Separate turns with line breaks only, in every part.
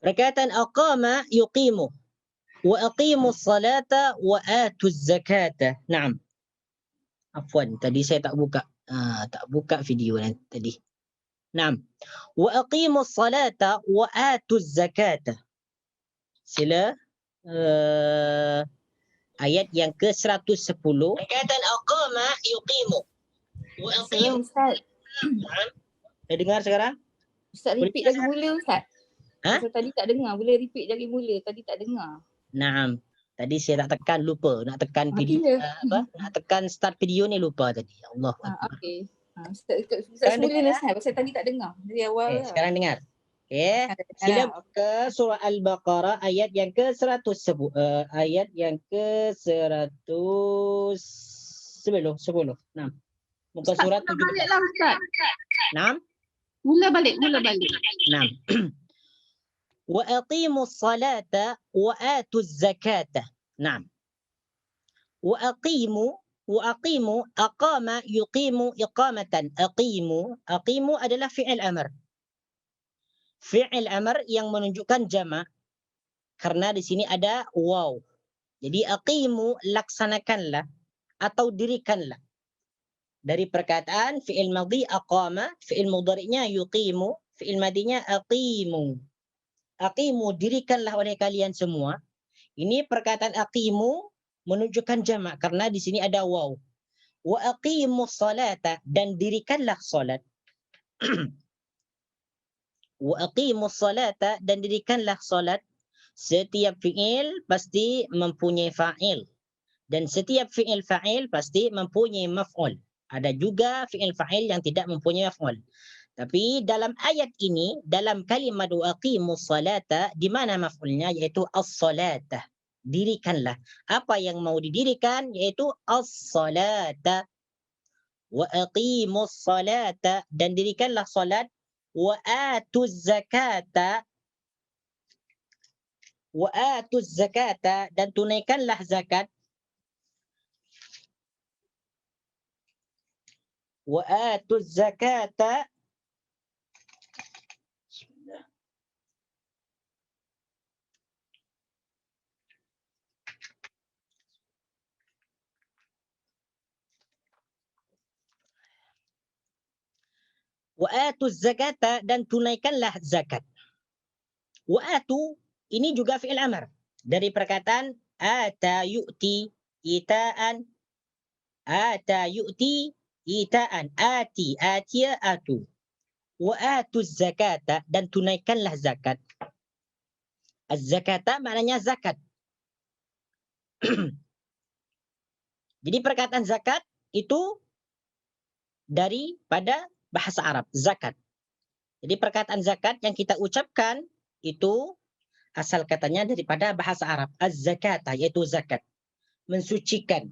Perkataan aqama yuqimu wa aqimu salata wa atu zakata. Naam. Afwan, tadi saya tak buka video tadi. Naam. Wa aqimu salata wa atu zakata. Sila ayat yang ke-110. Perkataan aqama yuqimu wa aqimu.
Ustaz.
Dah dengar sekarang?
Ustaz repeat dari mula Ustaz.
Ha?
Ustaz tadi tak dengar. Boleh repeat dari mula. Tadi tak dengar.
Naam. Tadi saya tak tekan, lupa. Nak tekan video nak tekan start video ni lupa tadi. Allah.
Okey. Ustaz mula lah Ustaz. Pasal tadi tak dengar. Dari awal.
Okay, sekarang dengar. Okey. Sila buka surah Al-Baqarah ayat yang ke-100 ayat yang ke-110. Naam. Muka surat 17.
Baliklah Ustaz.
Naam.
Mula balik.
Naam. Wa aqimus salata wa atuz zakata. Naam. Wa aqimu aqama yuqimu iqamatan. Aqimu adalah fi'il amr. Fi'il amr yang menunjukkan jamak karena di sini ada waw. Jadi aqimu laksanakanlah atau dirikanlah. Dari perkataan fi'il madhi aqama, fi'il mudhari'nya yuqimu, fi'il madhinya aqimu. Aqimu dirikanlah oleh kalian semua. Ini perkataan aqimu menunjukkan jamak karena di sini ada waw. Wa aqimu salata dan dirikanlah salat. Wa aqimu salata dan dirikanlah salat. Setiap fi'il pasti mempunyai fa'il dan setiap fi'il fa'il pasti mempunyai maf'ul. Ada juga fi'il fa'il yang tidak mempunyai maf'ul. Tapi dalam ayat ini, dalam kalimat wa aqimu salata, di mana maf'ulnya yaitu as-salata. Dirikanlah. Apa yang mau didirikan yaitu as-salata. Wa aqimu salata dan dirikanlah salat. Wa atuz zakata. Wa atuz zakata dan tunaikanlah zakat. Wa atuz zakata. Wa atu zakata dan tunaikanlah zakat. Wa atu ini juga fi'il amr dari perkataan ata yu'ti ita'an. Ata yu'ti ita'an. Ati atiya atu. Wa atu zakata dan tunaikanlah zakat. Az-zakata maknanya zakat. Jadi perkataan zakat itu daripada bahasa Arab, zakat. Jadi perkataan zakat yang kita ucapkan itu asal katanya daripada bahasa Arab, az-zakata yaitu zakat, mensucikan.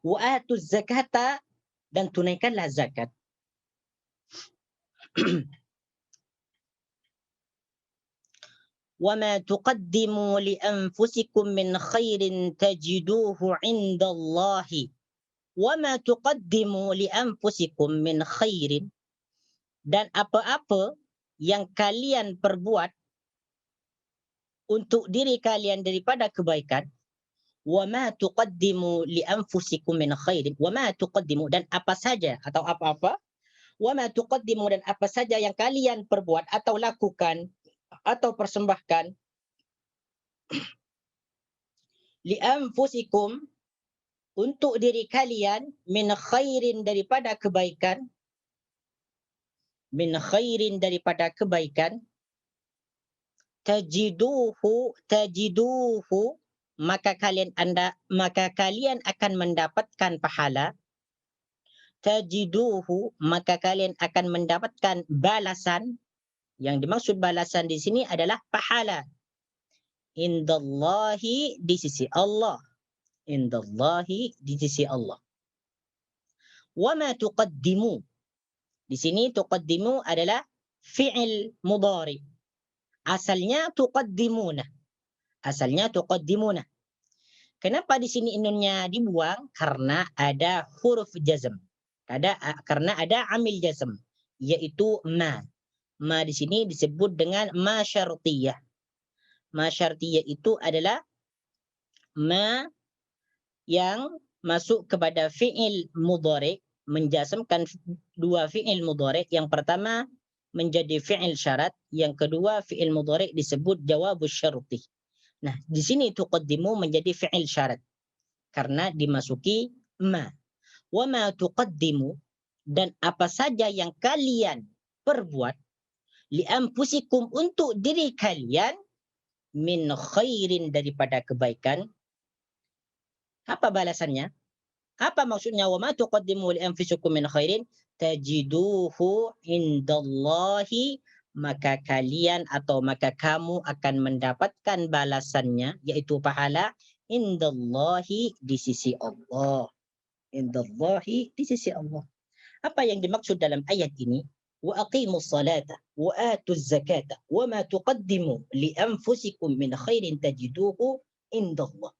Wa atuz zakata dan tunaikanlah zakat. Wa ma tuqaddimu li anfusikum min khairin tajiduhu 'indallahi. Wa ma tuqaddimu li anfusikum min khairin dan apa-apa yang kalian perbuat untuk diri kalian daripada kebaikan. Wa ma tuqaddimu li anfusikum min khairin. Wa ma tuqaddimu dan apa saja atau apa-apa. Wa ma tuqaddimu dan apa saja yang kalian perbuat atau lakukan atau persembahkan li anfusikum untuk diri kalian min khairin daripada kebaikan. Min khairin daripada kebaikan. Tajiduhu maka kalian akan mendapatkan pahala. Tajiduhu maka kalian akan mendapatkan balasan. Yang dimaksud balasan di sini adalah pahala. Indallahi di sisi Allah. Indallahi di sisi Allah. Wa ma tuqaddimu. Di sini tuqaddimu adalah fi'il mudhari. Asalnya tuqaddimuna. Asalnya tuqaddimuna. Kenapa di sini nunnya dibuang? Karena ada huruf jazm. Karena ada amil jazm yaitu ma. Ma di sini disebut dengan ma syartiyah. Ma syartiyah itu adalah ma yang masuk kepada fi'il mudhari', menjazmkan dua fi'il mudhari'. Yang pertama menjadi fi'il syarat, yang kedua fi'il mudhari' disebut jawabus syarti. Nah, di sini tuqaddimu menjadi fi'il syarat karena dimasuki ma. Wa ma tuqaddimu, dan apa saja yang kalian perbuat, li anfusikum untuk diri kalian, min khairin daripada kebaikan. Apa balasannya? Apa maksudnya wa ma tuqaddimu li anfusikum min khairin tajiduhu indallahi, maka kalian atau maka kamu akan mendapatkan balasannya, yaitu pahala, indallahi, di sisi Allah. Indallahi, di sisi Allah. Apa yang dimaksud dalam ayat ini? Wa aqimus salata wa atuz zakata wa ma tuqaddimu li anfusikum min khairin tajiduhu indallah.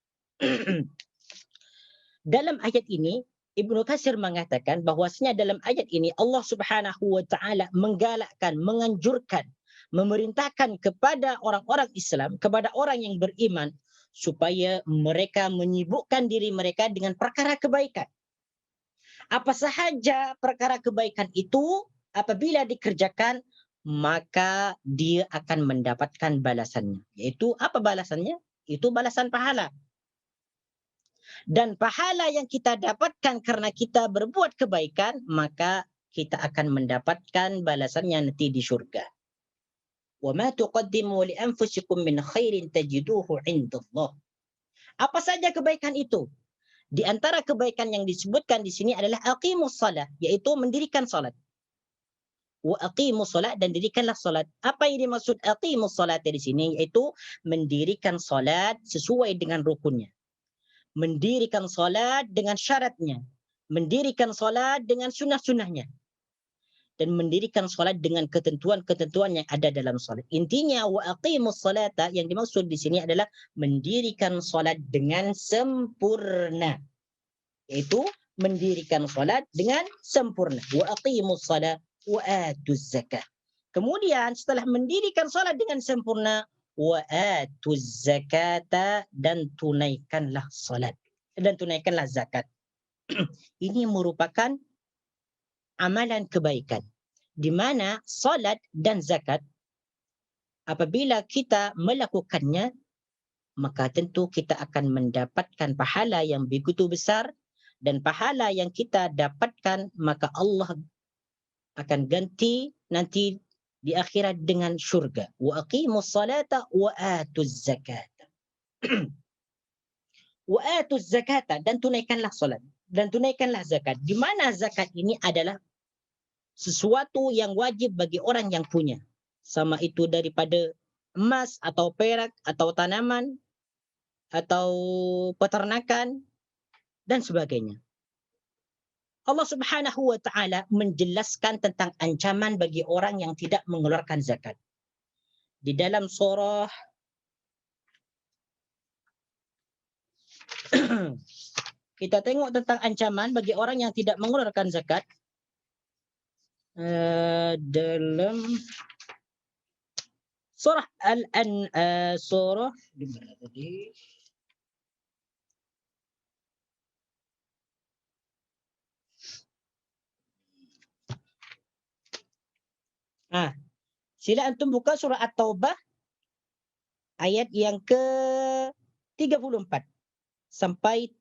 Dalam ayat ini Ibnu Katsir mengatakan bahwasanya dalam ayat ini Allah Subhanahu wa taala menggalakkan, menganjurkan, memerintahkan kepada orang-orang Islam, kepada orang yang beriman, supaya mereka menyibukkan diri mereka dengan perkara kebaikan. Apa sahaja perkara kebaikan itu apabila dikerjakan, maka dia akan mendapatkan balasannya. Yaitu apa balasannya? Itu balasan pahala. Dan pahala yang kita dapatkan karena kita berbuat kebaikan, maka kita akan mendapatkan balasannya nanti di syurga. Wa ma tuqaddimu li anfusikum min khairin tajiduhu indallah. Apa saja kebaikan itu? Di antara kebaikan yang disebutkan di sini adalah aqimus shalah, yaitu mendirikan salat. Wa aqimus salat, dan dirikanlah salat. Apa yang dimaksud aqimus salat di sini? Yaitu mendirikan salat sesuai dengan rukunnya. Mendirikan salat dengan syaratnya, mendirikan salat dengan sunnah-sunnahnya, dan mendirikan salat dengan ketentuan-ketentuan yang ada dalam salat. Intinya wa aqimus salata yang dimaksud di sini adalah mendirikan salat dengan sempurna. Yaitu mendirikan salat dengan sempurna. Wa aqimus salat wa atuz zakah. Kemudian setelah mendirikan salat dengan sempurna, wa atuz zakata, dan tunaikanlah salat dan tunaikanlah zakat. Ini merupakan amalan kebaikan di mana salat dan zakat apabila kita melakukannya, maka tentu kita akan mendapatkan pahala yang begitu besar, dan pahala yang kita dapatkan maka Allah akan ganti nanti di akhirat dengan syurga. Wa aqimus salata wa atuz zakata. Wa atuz zakata, dan tunaikanlah salat dan tunaikanlah zakat. Di mana zakat ini adalah sesuatu yang wajib bagi orang yang punya. Sama itu daripada emas atau perak atau tanaman atau peternakan dan sebagainya. Allah Subhanahu wa taala menjelaskan tentang ancaman bagi orang yang tidak mengeluarkan zakat. Di dalam surah kita tengok tentang ancaman bagi orang yang tidak mengeluarkan zakat dalam surah surah di mana tadi? Sila antum buka surah At-Taubah ayat yang ke-34 sampai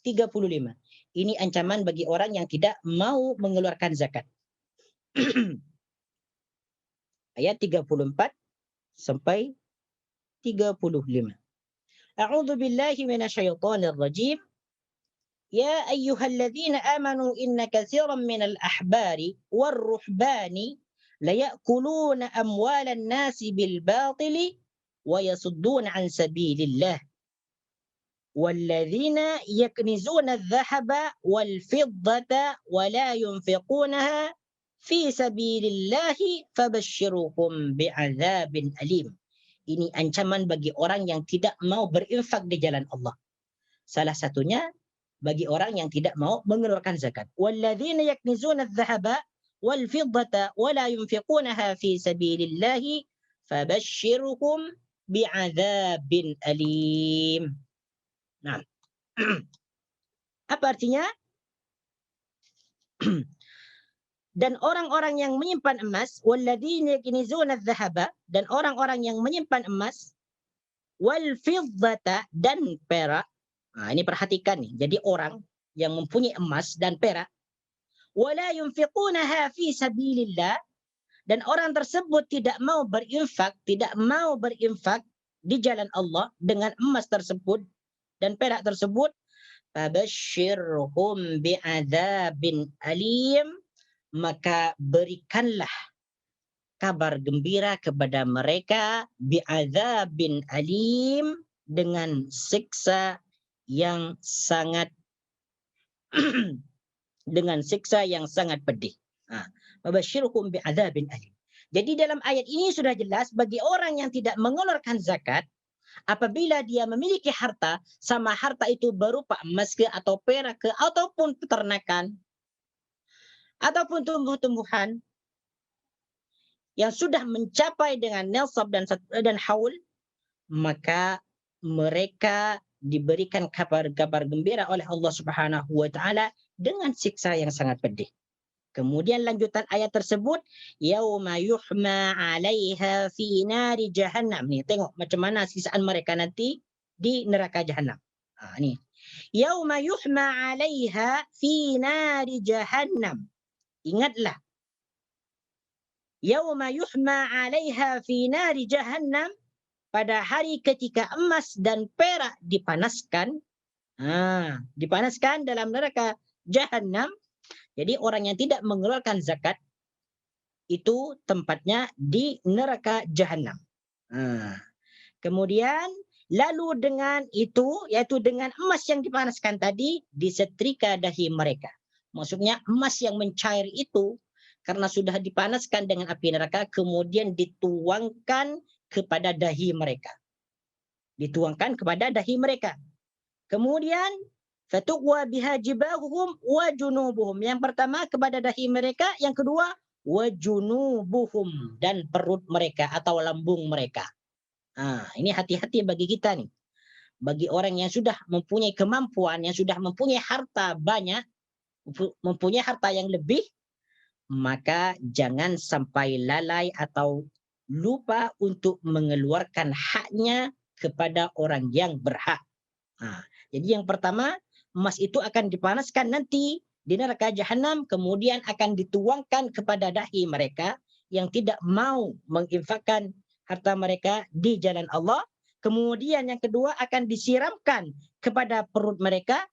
35. Ini ancaman bagi orang yang tidak mau mengeluarkan zakat. Ayat 34 sampai 35. A'udzu billahi minasyaitonir rajim. Ya ayyuhalladzina amanu inna katsiran minal ahbari war-ruhbani la ya'kuluna amwalan nasi bil batili wa yasudduna an sabilillah. والذين يكنزون الذهب والفضة ولا ينفقونها في سبيل الله فبشرهم بعذاب أليم. Ini ancaman bagi orang yang tidak mau berinfak di jalan Allah. Salah satunya bagi orang yang tidak mau mengeluarkan zakat. وَالَّذِينَ يَكْنِزُونَ الذَّهَبَ wal fiddata wa la yunfiqunaha fi sabilillah fabashshirhum bi'adzabin alim. Nah, apa artinya? Dan orang-orang yang menyimpan emas, walladzina yakunizuna adh-dhahaba, dan orang-orang yang menyimpan emas, wal fiddata, dan perak. Nah, ini perhatikan nih. Jadi orang yang mempunyai emas dan perak, wala yunfiqunaha fi sabilillah, dan orang tersebut tidak mau berinfak di jalan Allah dengan emas tersebut dan perak tersebut, fabashshirhum bi'adzabin alim, maka berikanlah kabar gembira kepada mereka bi'adzabin alim, dengan siksa yang sangat dengan siksa yang sangat pedih. Fabashshirhum bi'adzabin alim. Jadi dalam ayat ini sudah jelas bagi orang yang tidak mengeluarkan zakat, apabila dia memiliki harta, sama harta itu berupa emas ke atau perak ke ataupun peternakan ataupun tumbuh-tumbuhan yang sudah mencapai dengan nisab dan haul, maka mereka diberikan kabar gembira oleh Allah Subhanahu wa taala dengan siksa yang sangat pedih. Kemudian lanjutan ayat tersebut, yauma yuhma 'alaiha fi nari jahannam. Nih, tengok macam mana sisaan mereka nanti di neraka jahanam. Nih. Yauma yuhma 'alaiha fi nari jahannam. Ingatlah. Yauma yuhma 'alaiha fi nari jahannam, pada hari ketika emas dan perak dipanaskan. Dipanaskan dalam neraka jahanam. Jadi orang yang tidak mengeluarkan zakat itu tempatnya di neraka jahanam. Kemudian lalu dengan itu, yaitu dengan emas yang dipanaskan tadi, disetrika dahi mereka. Maksudnya emas yang mencair itu karena sudah dipanaskan dengan api neraka, kemudian dituangkan kepada dahi mereka. Dituangkan kepada dahi mereka. Kemudian fatuqwa biha jibahuhum wa junubuhum. Yang pertama kepada dahi mereka, yang kedua wa junubuhum, dan perut mereka atau lambung mereka. Ini hati-hati bagi kita nih. Bagi orang yang sudah mempunyai kemampuan, yang sudah mempunyai harta banyak, mempunyai harta yang lebih, maka jangan sampai lalai atau lupa untuk mengeluarkan haknya kepada orang yang berhak. Jadi yang pertama, emas itu akan dipanaskan nanti di neraka jahanam, kemudian akan dituangkan kepada dahi mereka yang tidak mau menginfakkan harta mereka di jalan Allah. Kemudian yang kedua akan disiramkan kepada perut mereka.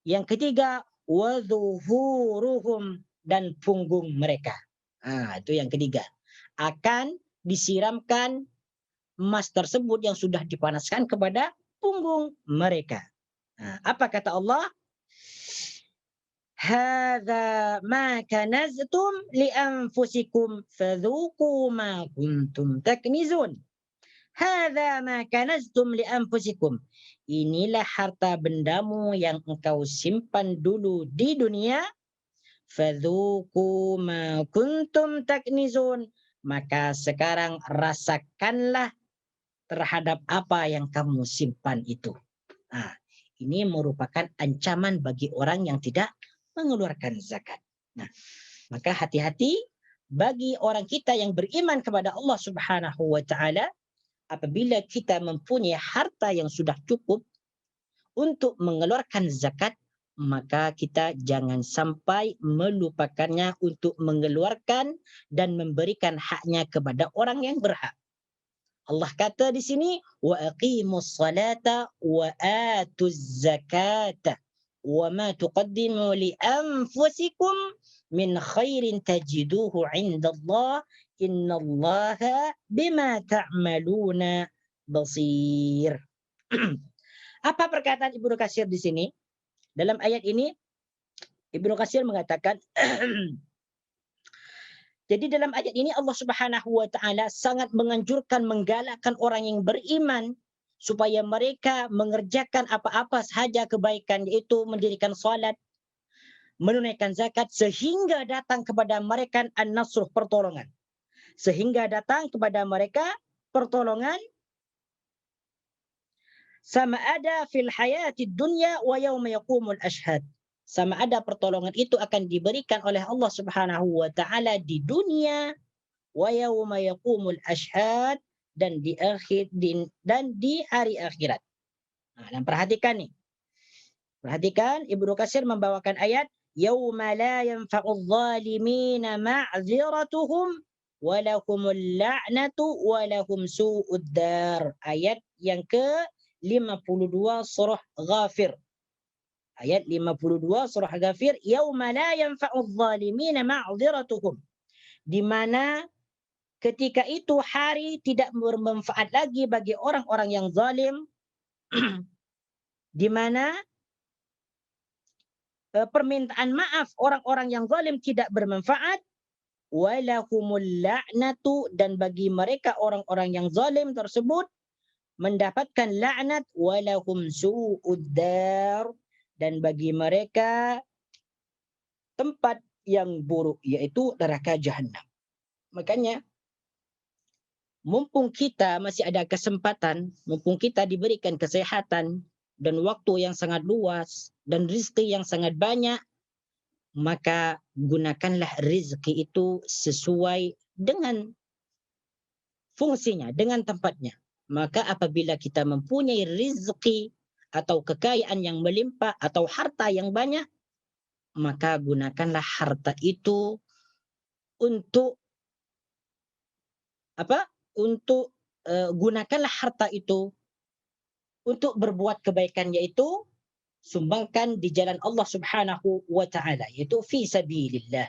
Yang ketiga, wadzuhuruhum, dan punggung mereka. Itu yang ketiga. Akan disiramkan emas tersebut yang sudah dipanaskan kepada punggung mereka. Apa kata Allah? Hadza ma kanaztum li anfusikum fadzuqu ma kuntum taknizun. Hadza ma kanaztum li anfusikum. Inilah harta bendamu yang engkau simpan dulu di dunia. Fadzuqu ma kuntum taknizun. Maka sekarang rasakanlah terhadap apa yang kamu simpan itu. Ini merupakan ancaman bagi orang yang tidak mengeluarkan zakat. Maka hati-hati bagi orang kita yang beriman kepada Allah Subhanahu wa taala, apabila kita mempunyai harta yang sudah cukup untuk mengeluarkan zakat, maka kita jangan sampai melupakannya untuk mengeluarkan dan memberikan haknya kepada orang yang berhak. Allah kata di sini, wa aqimus salata wa atuz zakata wa ma tuqaddimu li anfusikum min khairin tajiduhu 'indallah innallaha bima ta'maluna basir. Apa perkataan Ibnu Katsir di sini? Dalam ayat ini Ibnu Katsir mengatakan jadi dalam ayat ini Allah Subhanahu wa taala sangat menganjurkan, menggalakkan orang yang beriman supaya mereka mengerjakan apa-apa sahaja kebaikan, yaitu mendirikan salat, menunaikan zakat sehingga datang kepada mereka an-nasr, pertolongan. Sehingga datang kepada mereka pertolongan, sama ada fil hayatid dunya wa yauma yaqumul ashhad. Sama ada pertolongan itu akan diberikan oleh Allah Subhanahu wa taala di dunia, wa yauma yaqumul ashhad, dan di hari akhirat. Nah, dan perhatikan nih. Perhatikan, Ibnu Katsir membawakan ayat yauma la yanfa'udz zalimina ma'dziratuhum wa lahumul la'natu wa lahum su'ud dar. Ayat yang ke-52 surah Ghafir. Ayat 52 surah Ghafir, yauma la yanfa'udz zalimina ma'dziratuhum. Di mana ketika itu hari tidak bermanfaat lagi bagi orang-orang yang zalim, di mana permintaan maaf orang-orang yang zalim tidak bermanfaat, walahumul la'natu, dan bagi mereka orang-orang yang zalim tersebut mendapatkan laknat, walahum su'ud dar, dan bagi mereka tempat yang buruk, yaitu neraka jahanam. Makanya mumpung kita masih ada kesempatan, mumpung kita diberikan kesehatan dan waktu yang sangat luas dan rezeki yang sangat banyak, maka gunakanlah rezeki itu sesuai dengan fungsinya, dengan tempatnya. Maka apabila kita mempunyai rezeki atau kekayaan yang melimpah atau harta yang banyak, maka gunakanlah harta itu untuk apa? Gunakanlah harta itu untuk berbuat kebaikan, yaitu sumbangkan di jalan Allah Subhanahu wa taala, yaitu fi sabilillah.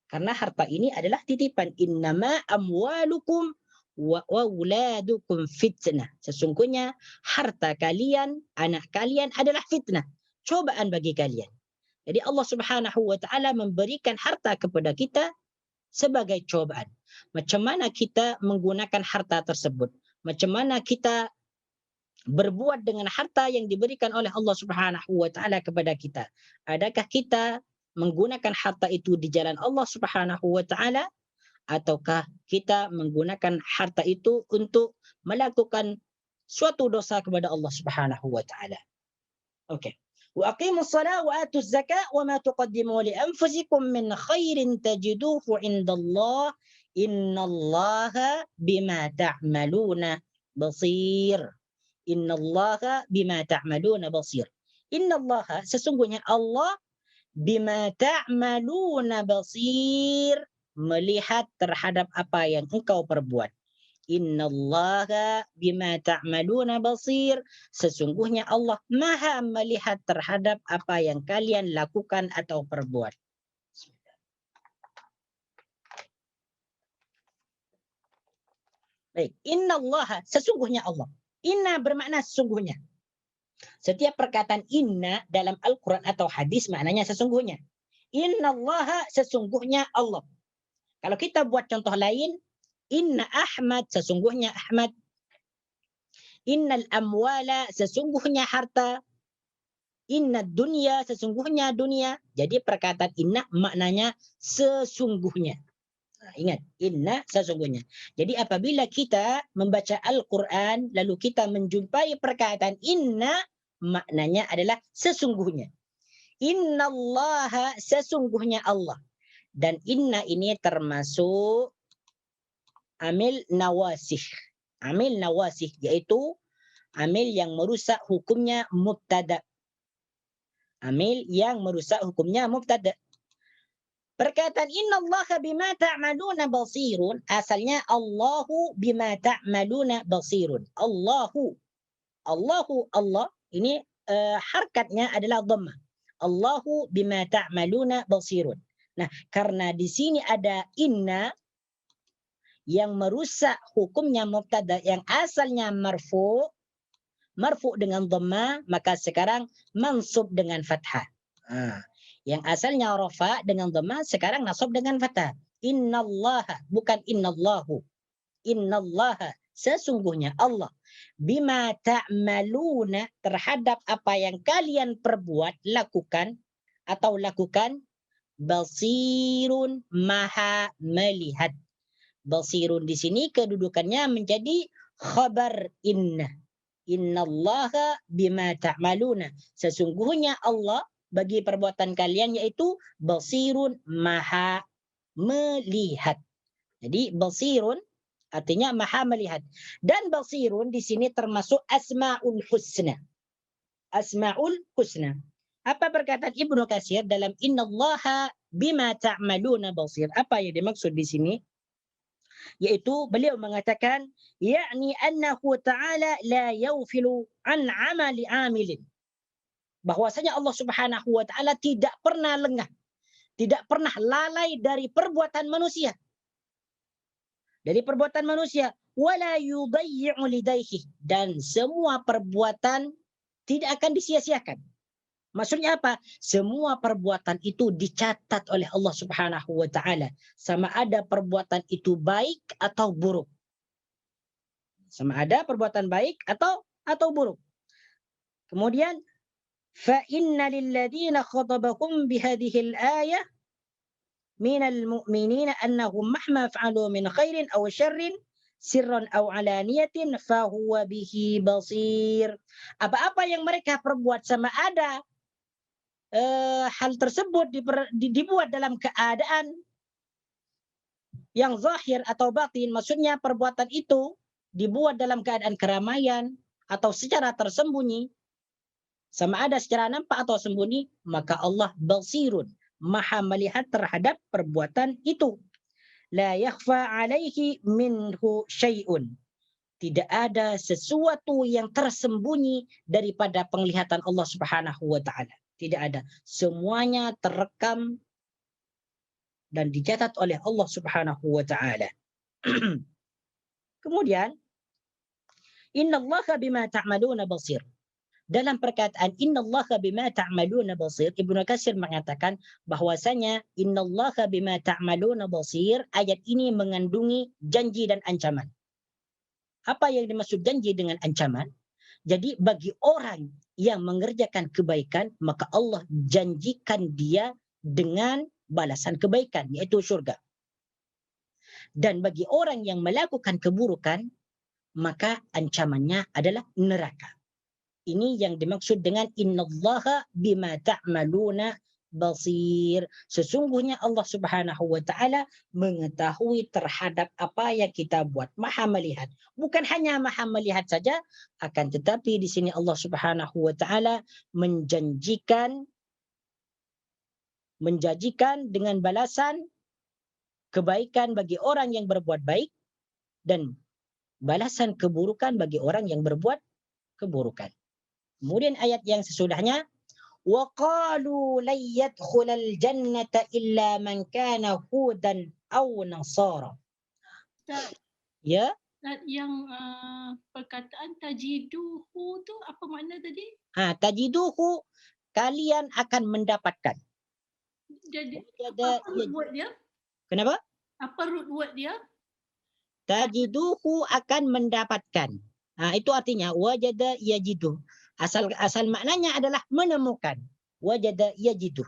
Karena harta ini adalah titipan. Innama amwalukum wa auladukum fitnah. Sesungguhnya harta kalian, anak kalian adalah fitnah, cobaan bagi kalian. Jadi Allah Subhanahu wa taala memberikan harta kepada kita sebagai cobaan. Macam mana kita menggunakan harta tersebut? Macam mana kita berbuat dengan harta yang diberikan oleh Allah Subhanahu wa taala kepada kita? Adakah kita menggunakan harta itu di jalan Allah Subhanahu wa taala, ataukah kita menggunakan harta itu untuk melakukan suatu dosa kepada Allah Subhanahu wa taala? Okey. Wa aqimus shalah wa atuz zakah wa ma tuqaddimu li anfusikum min khairin tajiduhu indallah innallaha bima ta'maluna basir. Innallaha bima ta'maluna basir. Innallaha, sesungguhnya Allah, bima ta'maluna basir, melihat terhadap apa yang engkau perbuat. Innallaha bima ta'maluna basir, sesungguhnya Allah Maha melihat terhadap apa yang kalian lakukan atau perbuat. Baik, innallaha, sesungguhnya Allah. Inna bermakna sesungguhnya. Setiap perkataan inna dalam Al-Quran atau hadis maknanya sesungguhnya. Innallaha, sesungguhnya Allah. Kalau kita buat contoh lain, inna Ahmad, sesungguhnya Ahmad. Innal amwala, sesungguhnya harta. Inna dunya, sesungguhnya dunia. Jadi perkataan inna maknanya sesungguhnya. Nah, ingat, inna sesungguhnya. Jadi apabila kita membaca Al-Quran lalu kita menjumpai perkataan inna, maknanya adalah sesungguhnya. Innallaha, sesungguhnya Allah. Dan inna ini termasuk amil nawasih. Amil nawasih yaitu amil yang merusak hukumnya mubtada. Amil yang merusak hukumnya mubtada. Perkataan innallaha bima ta'maluna basirun, asalnya Allahu bima ta'maluna basirun. Allahu. Allahu, Allah. Ini harkatnya adalah dhammah. Allahu bima ta'maluna basirun. Nah, karena di sini ada inna yang merusak hukumnya mubtada yang asalnya marfu dengan dhamma, maka sekarang mansub dengan fathah. Yang asalnya rafa dengan dhamma sekarang nasab dengan fathah. Innallaha, bukan innallahu. Innallaha, sesungguhnya Allah, bima ta'maluna, terhadap apa yang kalian perbuat, lakukan, atau lakukan. Basirun, maha melihat. Basirun di sini kedudukannya menjadi khabar inna. Innallaha bima ta'maluna. Sesungguhnya Allah bagi perbuatan kalian yaitu basirun, maha melihat. Jadi basirun artinya maha melihat. Dan basirun di sini termasuk asmaul husna. Asmaul husna. Apa perkataan Ibnu Katsir dalam innallaha bima ta'maluna basir? Apa yang dimaksud di sini? Yaitu beliau mengatakan yakni annahu ta'ala la yawfilu an amali amilin. Bahwasanya Allah Subhanahu wa taala tidak pernah lengah, tidak pernah lalai dari perbuatan manusia. Dari perbuatan manusia, wala yudayyi'u lidayhi, dan semua perbuatan tidak akan disia-siakan. Maksudnya apa? Semua perbuatan itu dicatat oleh Allah Subhanahu wa taala, sama ada perbuatan itu baik atau buruk. Sama ada perbuatan baik atau buruk. Kemudian fa inna lil ladzina khatabahum bihadhihi al-ayah minal mu'minina annahum mahma fa'alu min khairin aw syarrin sirran aw alaniyatin fahuwa bihi basir. Apa-apa yang mereka perbuat sama ada hal tersebut dibuat dalam keadaan yang zahir atau batin, maksudnya perbuatan itu dibuat dalam keadaan keramaian atau secara tersembunyi, sama ada secara nampak atau sembunyi, maka Allah basirun, maha melihat terhadap perbuatan itu. La yakhfa alaihi minhu syai'un. Tidak ada sesuatu yang tersembunyi daripada penglihatan Allah Subhanahu wa taala. Tidak ada. Semuanya terekam dan dicatat oleh Allah Subhanahu wa taala. Kemudian innallaha bima ta'maluna basir. Dalam perkataan innallaha bima ta'maluna basir, Ibnu Katsir mengatakan bahwasanya innallaha bima ta'maluna basir, ayat ini mengandungi janji dan ancaman. Apa yang dimaksud janji dengan ancaman? Jadi bagi orang yang mengerjakan kebaikan, maka Allah janjikan dia dengan balasan kebaikan, yaitu surga. Dan bagi orang yang melakukan keburukan, maka ancamannya adalah neraka. Ini yang dimaksud dengan innallaha bima ta'maluna basir. Sesungguhnya Allah Subhanahu wa taala mengetahui terhadap apa yang kita buat, maha melihat. Bukan hanya maha melihat saja, akan tetapi di sini Allah Subhanahu wa taala menjanjikan dengan balasan kebaikan bagi orang yang berbuat baik dan balasan keburukan bagi orang yang berbuat keburukan. Kemudian ayat yang sesudahnya وَقَالُوا لَنْ يَدْخُلَ الْجَنَّةَ إِلَّا مَنْ كَانَ هُودًا أَوْ نَصَارًا. Ya?
Yang perkataan tajiduhu tu apa makna tadi?
Tajiduhu, kalian akan mendapatkan.
Jadi apa root word dia?
Kenapa?
Apa root word dia?
Tajiduhu akan mendapatkan. Itu artinya wajada yajidu. Asal maknanya adalah menemukan. Wajada yajidu.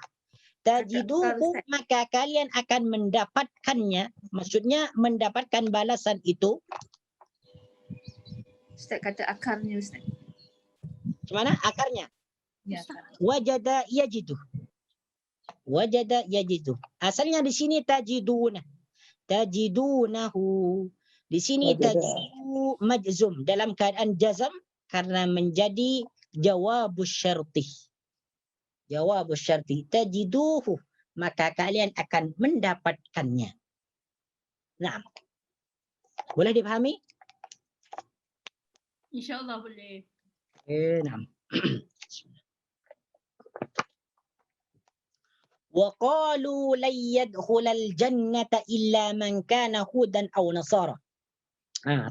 Tajiduhu, maka kalian akan mendapatkannya. Maksudnya mendapatkan balasan itu.
Ustaz kata akarnya Ustaz.
Gimana akarnya?
Ya.
Wajada yajidu. Wajada yajidu. Asalnya di sini tajiduna. Tajidunahu. Di sini tajidu majzum dalam keadaan jazam karena menjadi jawabus syarti. Jawabus syarti. Tajiduhu, maka kalian akan mendapatkannya. Nah, boleh dipahami?
InsyaAllah boleh.
Nah. وَقَالُوا لَنْ يَدْخُلَ الْجَنَّةَ إِلَّا مَنْ كَانَ هُودًا أَوْ نَصَارًا.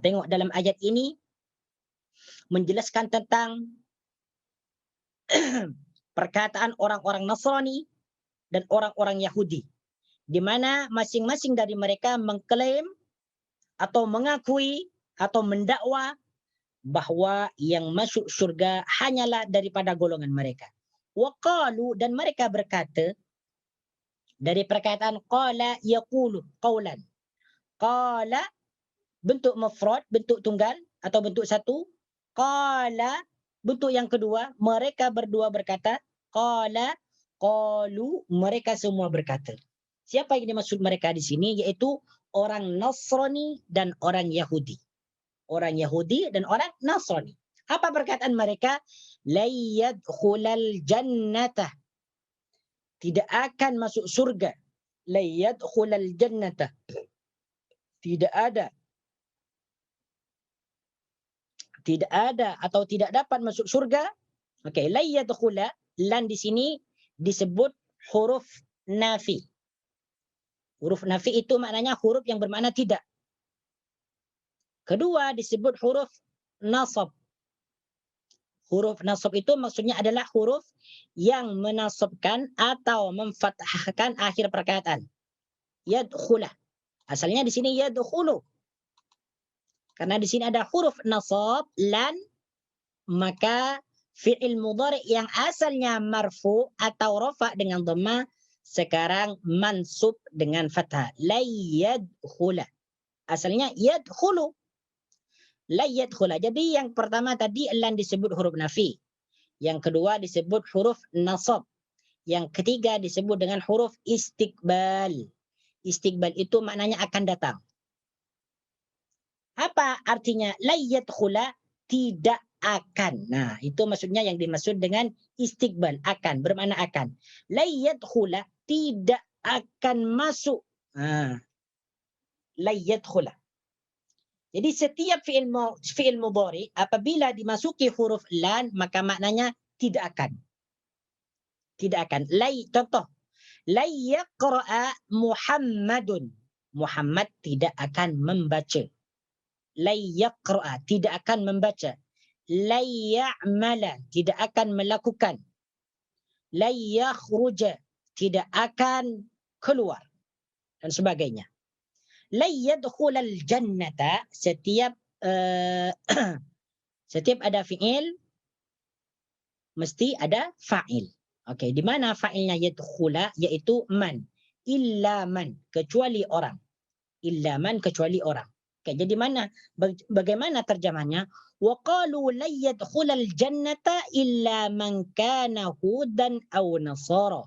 Tengok dalam ayat ini menjelaskan tentang perkataan orang-orang Nasrani dan orang-orang Yahudi, di mana masing-masing dari mereka mengklaim atau mengakui atau mendakwa bahwa yang masuk surga hanyalah daripada golongan mereka. Waqalu, dan mereka berkata, dari perkataan qala yaqulu qawlan. Qala bentuk mufrad, bentuk tunggal atau bentuk satu. Qala bentuk yang kedua, mereka berdua berkata. Qala qalu, mereka semua berkata. Siapa yang dimaksud mereka di sini? Yaitu orang Nasrani dan orang Yahudi. Orang Yahudi dan orang Nasrani. Apa perkataan mereka? La yadkhulal jannata, tidak akan masuk surga. La yadkhulal jannata, tidak ada atau tidak dapat masuk surga. Okey, la yadkhula, lan di sini disebut huruf nafi. Huruf nafi itu maknanya huruf yang bermakna tidak. Kedua disebut huruf nasab. Huruf nasab itu maksudnya adalah huruf yang menasabkan atau memfathahkan akhir perkataan. Yadkhula. Asalnya di sini yadkhulu. Karena di sini ada huruf nasab lan, maka fi'il mudhari yang asalnya marfu atau rafa dengan dhamma sekarang mansub dengan fathah. La yadkhula. Asalnya yadkhulu. La yadkhula. Jadi yang pertama tadi lan disebut huruf nafi. Yang kedua disebut huruf nasab. Yang ketiga disebut dengan huruf istiqbal. Istiqbal itu maknanya akan datang. Apa artinya? La yadkhula, tidak akan. Nah, itu maksudnya yang dimaksud dengan istiqbal, akan, bermakna akan. La yadkhula, tidak akan masuk. La yadkhula. Jadi setiap fi'il mudhari apabila dimasuki huruf lan, maka maknanya tidak akan. Tidak akan. Contoh. La yaqra'a Muhammadun. Muhammad tidak akan membaca. La yaqra'a, tidak akan membaca. La ya'mala, tidak akan melakukan. La yakhruja, tidak akan keluar. Dan sebagainya. La yadkhulal jannata, setiap ada fi'il mesti ada fa'il. Okey, di mana fa'ilnya yadkhula, yaitu man. Illa man, kecuali orang. Illa man, kecuali orang. Okey, jadi bagaimana terjemahnya? Wa qalu la yadkhulal jannata illa man kana hudan aw nasara.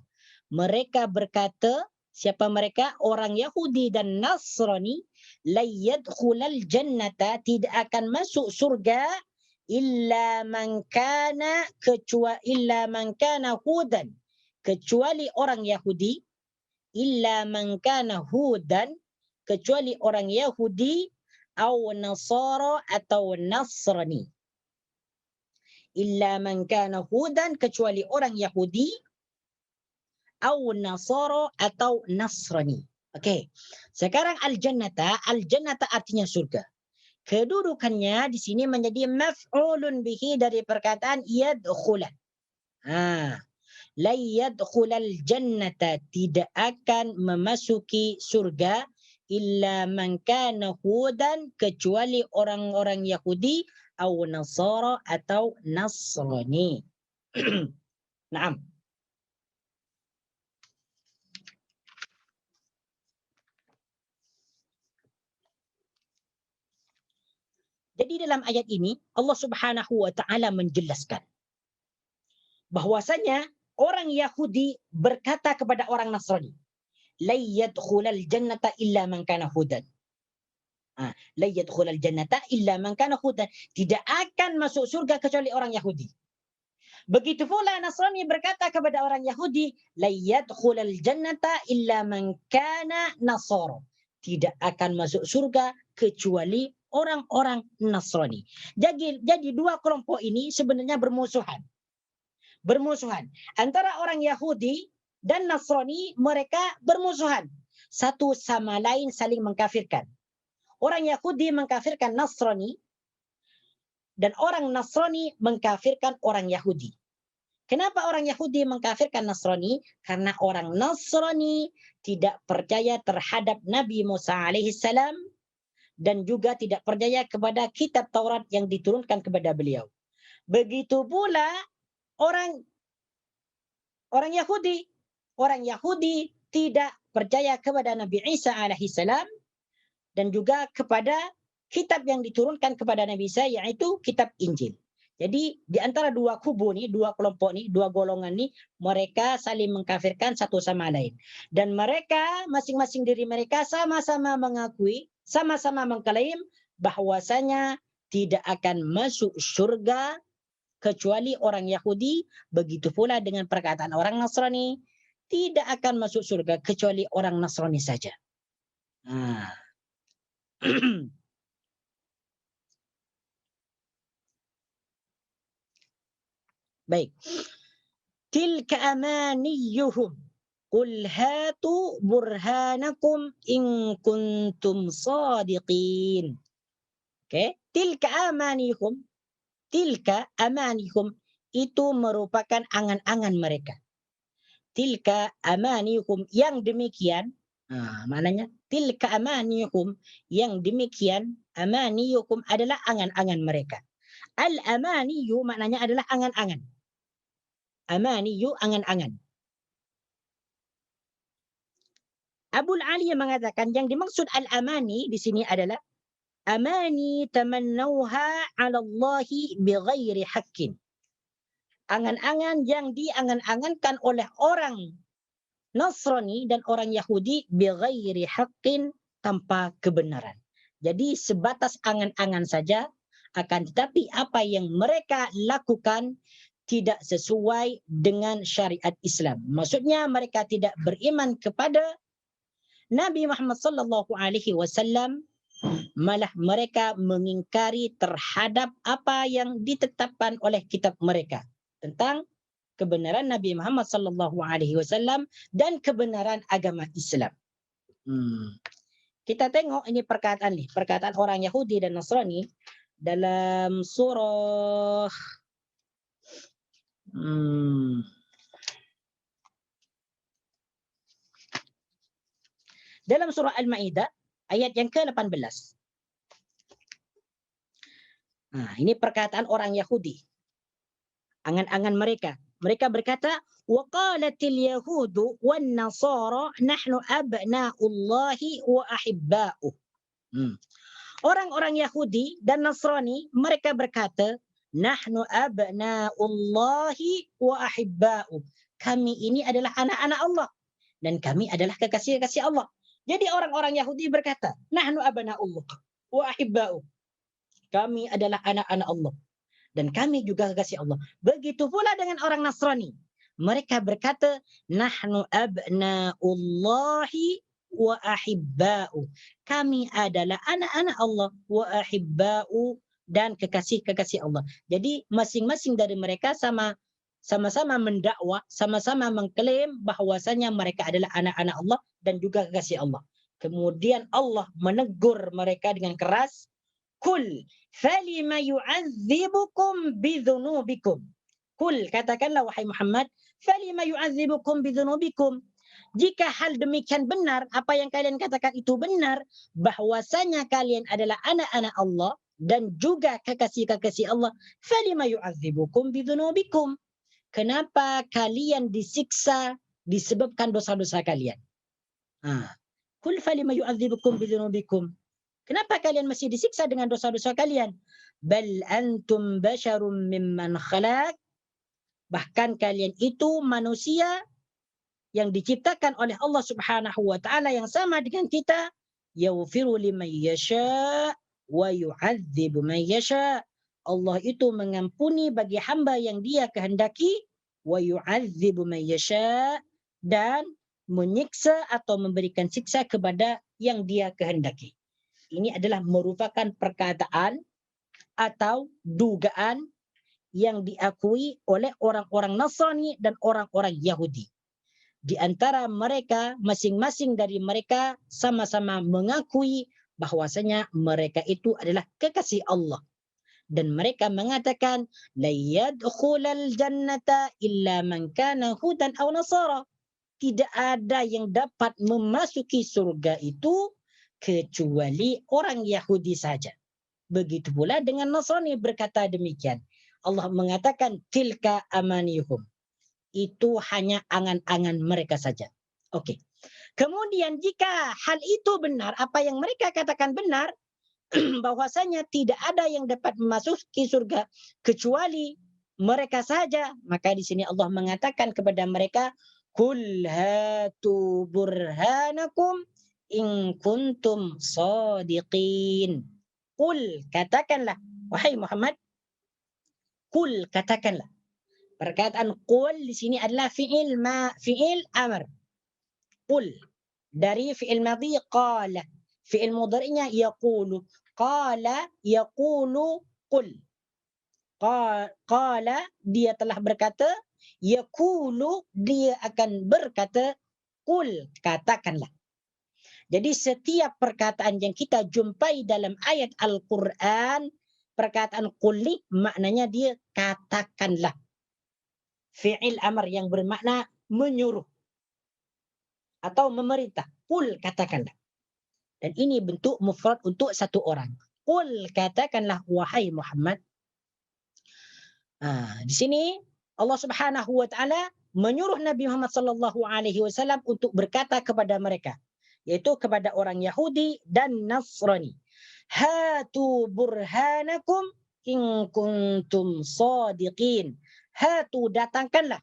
Mereka berkata, siapa mereka? Orang Yahudi dan Nasrani. La yadkhulal jannata, tidak akan masuk surga illa man kana hudan, kecuali orang Yahudi. Illa man kana hudan, kecuali orang Yahudi, atau Nasara atau Nasrani. Illa man kana hudan, kecuali orang Yahudi, atau Nasara atau Nasrani. Okey. Sekarang al-jannata artinya surga. Kedudukannya di sini menjadi maf'ulun bihi dari perkataan yadkhula. La yadkhulal jannata, tidak akan memasuki surga illa man kana hudan, kecuali orang-orang Yahudi, atau Nasara atau Nasrani. Naam. Jadi dalam ayat ini Allah Subhanahu wa taala menjelaskan bahwasanya orang Yahudi berkata kepada orang Nasrani, la yadkhulal jannata illa man kana hudan. La yadkhulal jannata illa man kana hudan, tidak akan masuk surga kecuali orang Yahudi. Begitu pula Nasrani berkata kepada orang Yahudi, la yadkhulal jannata illa man kana nasara, tidak akan masuk surga kecuali orang-orang Nasrani. Jadi dua kelompok ini sebenarnya bermusuhan. Antara orang Yahudi dan Nasrani, mereka bermusuhan. Satu sama lain saling mengkafirkan. Orang Yahudi mengkafirkan Nasrani dan orang Nasrani mengkafirkan orang Yahudi. Kenapa orang Yahudi mengkafirkan Nasrani? Karena orang Nasrani tidak percaya terhadap Nabi Musa alaihissalam dan juga tidak percaya kepada kitab Taurat yang diturunkan kepada beliau. Begitu pula orang orang Yahudi. Orang Yahudi tidak percaya kepada Nabi Isa alaihissalam dan juga kepada kitab yang diturunkan kepada Nabi Isa, yaitu kitab Injil. Jadi di antara dua kubu nih, dua kelompok nih, dua golongan nih, mereka saling mengkafirkan satu sama lain. Dan mereka masing-masing diri mereka sama-sama mengakui, sama-sama mengklaim bahwasanya tidak akan masuk surga kecuali orang Yahudi. Begitu pula dengan perkataan orang Nasrani, tidak akan masuk surga kecuali orang Nasrani saja. Nah. Baik. Tilka amaniyuhum. Qul hatu burhanakum in kuntum sadiqin. Oke, tilka amaniyuhum. Tilka amaniyuhum itu merupakan angan-angan mereka. Tilka amaniyuhum yang demikian, maknanya tilka amaniyuhum yang demikian, amaniyuhum adalah angan-angan mereka. Al-amaniyu maknanya adalah angan-angan. Amaniyu angan-angan. Abul Ali mengatakan yang dimaksud al-amani di sini adalah amani tamannauha 'ala Allahi bighairi haqqin. Angan-angan yang diangan-angankan oleh orang Nasrani dan orang Yahudi bighairi haqqin, tanpa kebenaran. Jadi sebatas angan-angan saja, akan tetapi apa yang mereka lakukan tidak sesuai dengan syariat Islam. Maksudnya mereka tidak beriman kepada Nabi Muhammad sallallahu alaihi wasallam, malah mereka mengingkari terhadap apa yang ditetapkan oleh kitab mereka tentang kebenaran Nabi Muhammad sallallahu alaihi wasallam dan kebenaran agama Islam. Kita tengok ini perkataan orang Yahudi dan Nasrani dalam surah dalam surah Al-Maidah ayat yang ke-18. Ini perkataan orang Yahudi. Angan-angan mereka. Mereka berkata, وَقَالَتِ الْيَهُودُ وَالنَّصَارَى نَحْنُ أَبْنَاءُ اللَّهِ وَأَحِبَّاؤُهُ. Orang-orang Yahudi dan Nasrani mereka berkata, nahnu abna'ullahi wa ahibba'u. Kami ini adalah anak-anak Allah dan kami adalah kekasih-kekasih Allah. Jadi orang-orang Yahudi berkata, nahnu abna'ullah wa ahibba'u. Kami adalah anak-anak Allah dan kami juga kekasih Allah. Begitu pula dengan orang Nasrani. Mereka berkata, nahnu abna'ullahi wa ahibba'u. Kami adalah anak-anak Allah wa ahibba'u, dan kekasih-kekasih Allah. Jadi masing-masing dari mereka sama-sama mendakwa, sama-sama mengklaim bahwasanya mereka adalah anak-anak Allah dan juga kekasih Allah. Kemudian Allah menegur mereka dengan keras, Kul falima yu'adzibukum bidzunubikum. Kul, katakanlah wahai Muhammad, falima yu'adzibukum bidzunubikum. Jika hal demikian benar, apa yang kalian katakan itu benar, bahwasanya kalian adalah anak-anak Allah dan juga kekasih-kekasih Allah, falima yu'adzibukum bidzunubikum. Kenapa kalian disiksa disebabkan dosa-dosa kalian? Kul falima yu'adzibukum bidzunubikum. Kenapa kalian masih disiksa dengan dosa-dosa kalian? Bal antum basyarum mimman khalaq. Bahkan kalian itu manusia yang diciptakan oleh Allah Subhanahu wa taala yang sama dengan kita. Yaghfiru liman yasha wa yu'adzibu man yasha. Allah itu mengampuni bagi hamba yang Dia kehendaki, wa yu'adzibu man yasha, dan menyiksa atau memberikan siksa kepada yang Dia kehendaki. Ini adalah merupakan perkataan atau dugaan yang diakui oleh orang-orang Nasrani dan orang-orang Yahudi. Di antara mereka, masing-masing dari mereka sama-sama mengakui bahwasanya mereka itu adalah kekasih Allah. Dan mereka mengatakan, la yadkhulal jannata illa man kana hudan aw nasara. Tidak ada yang dapat memasuki surga itu kecuali orang Yahudi saja. Begitu pula dengan Nasrani berkata demikian. Allah mengatakan tilka amanihum. itu hanya angan-angan mereka saja. Okey. Kemudian jika hal itu benar, apa yang mereka katakan benar, bahwasanya tidak ada yang dapat memasuki surga kecuali mereka saja, maka di sini Allah mengatakan kepada mereka, "Qul hatu burhanakum in kuntum shadiqin." Qul, katakanlah, wahai Muhammad, qul, katakanlah. Perkataan qul di sini adalah fi'il amr. Qul dari fi'il madhi qala, fi'il mudhari'nya yaqulu, qala yaqulu qul. Qala dia telah berkata, yaqulu dia akan berkata, qul katakanlah. Jadi setiap perkataan yang kita jumpai dalam ayat Al-Quran, perkataan qul maknanya dia katakanlah. Fi'il amr yang bermakna menyuruh atau memerintah. Qul katakanlah. Dan ini bentuk mufrad untuk satu orang. Qul katakanlah wahai Muhammad. Di sini Allah Subhanahu wa taala menyuruh Nabi Muhammad sallallahu alaihi wasallam untuk berkata kepada mereka, yaitu kepada orang Yahudi dan Nasrani. Hatu burhanakum in kuntum shadiqin. Hatu datangkanlah.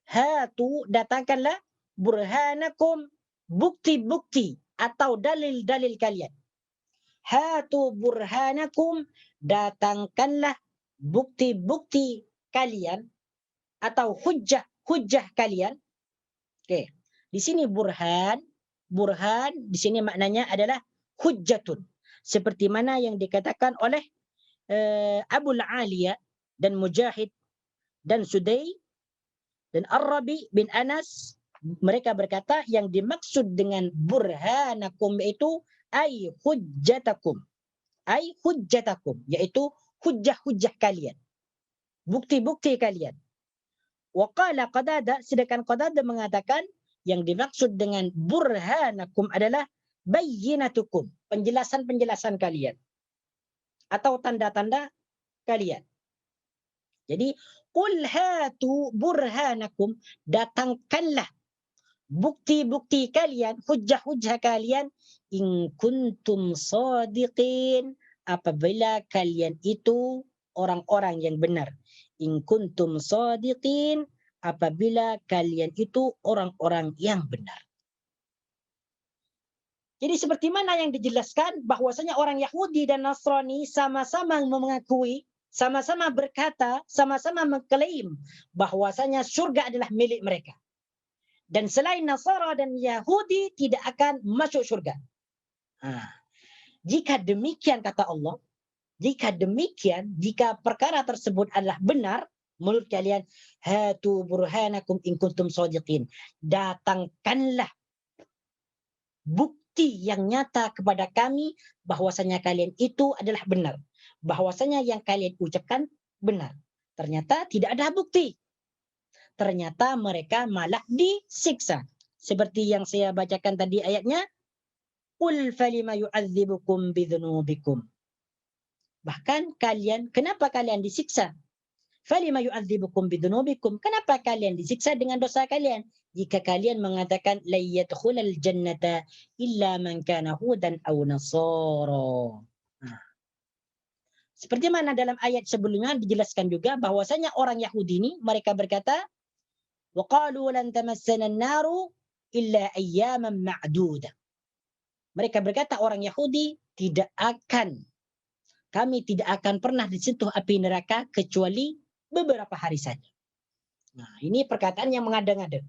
Hatu datangkanlah burhanakum bukti-bukti atau dalil-dalil kalian. Hatu burhanakum datangkanlah bukti-bukti kalian atau hujjah kalian. Okey. Di sini burhan di sini maknanya adalah hujjatun. Seperti mana yang dikatakan oleh Abu al-Aliya dan Mujahid dan Sudai dan Ar-Rabi bin Anas, mereka berkata yang dimaksud dengan burhanakum itu ay hujjatakum. Ay hujjatakum, yaitu hujjah-hujjah kalian. Bukti-bukti kalian. Wa qala Qadada, sedangkan Qadada mengatakan yang dimaksud dengan burhanakum adalah bayyinatukum, penjelasan-penjelasan kalian atau tanda-tanda kalian. Jadi qul hatu burhanakum, datangkanlah bukti-bukti kalian, hujjah-hujjah kalian, in kuntum shadiqin, apabila kalian itu orang-orang yang benar. In kuntum shadiqin, apabila kalian itu orang-orang yang benar. Jadi seperti mana yang dijelaskan bahwasanya orang Yahudi dan Nasrani sama-sama mengakui, sama-sama berkata, sama-sama mengklaim bahwasanya surga adalah milik mereka. Dan selain Nasara dan Yahudi tidak akan masuk surga. Jika demikian kata Allah, jika demikian, jika perkara tersebut adalah benar menurut kalian, hatu burhanakum in kuntum shadiqin, datangkanlah bukti yang nyata kepada kami bahwasanya kalian itu adalah benar, bahwasanya yang kalian ucapkan benar. Ternyata tidak ada bukti. Ternyata mereka malah disiksa. Seperti yang saya bacakan tadi ayatnya, qul falima yu'adzibukum bidzunubikum. Bahkan kalian, kenapa kalian disiksa? Falima yu'adzibukum bidzunubikum. Kenapa kalian disiksa dengan dosa kalian? Jika kalian mengatakan la yadkhulal jannata illa man kana hudan aw nasara. Seperti mana dalam ayat sebelumnya dijelaskan juga bahwasanya orang Yahudi ini mereka berkata, wa qalu lan tamassana an-naru illa ayyaman ma'dudah. Mereka berkata orang Yahudi kami tidak akan pernah disentuh api neraka kecuali beberapa hari saja. Nah, ini perkataan yang mengada-ngada.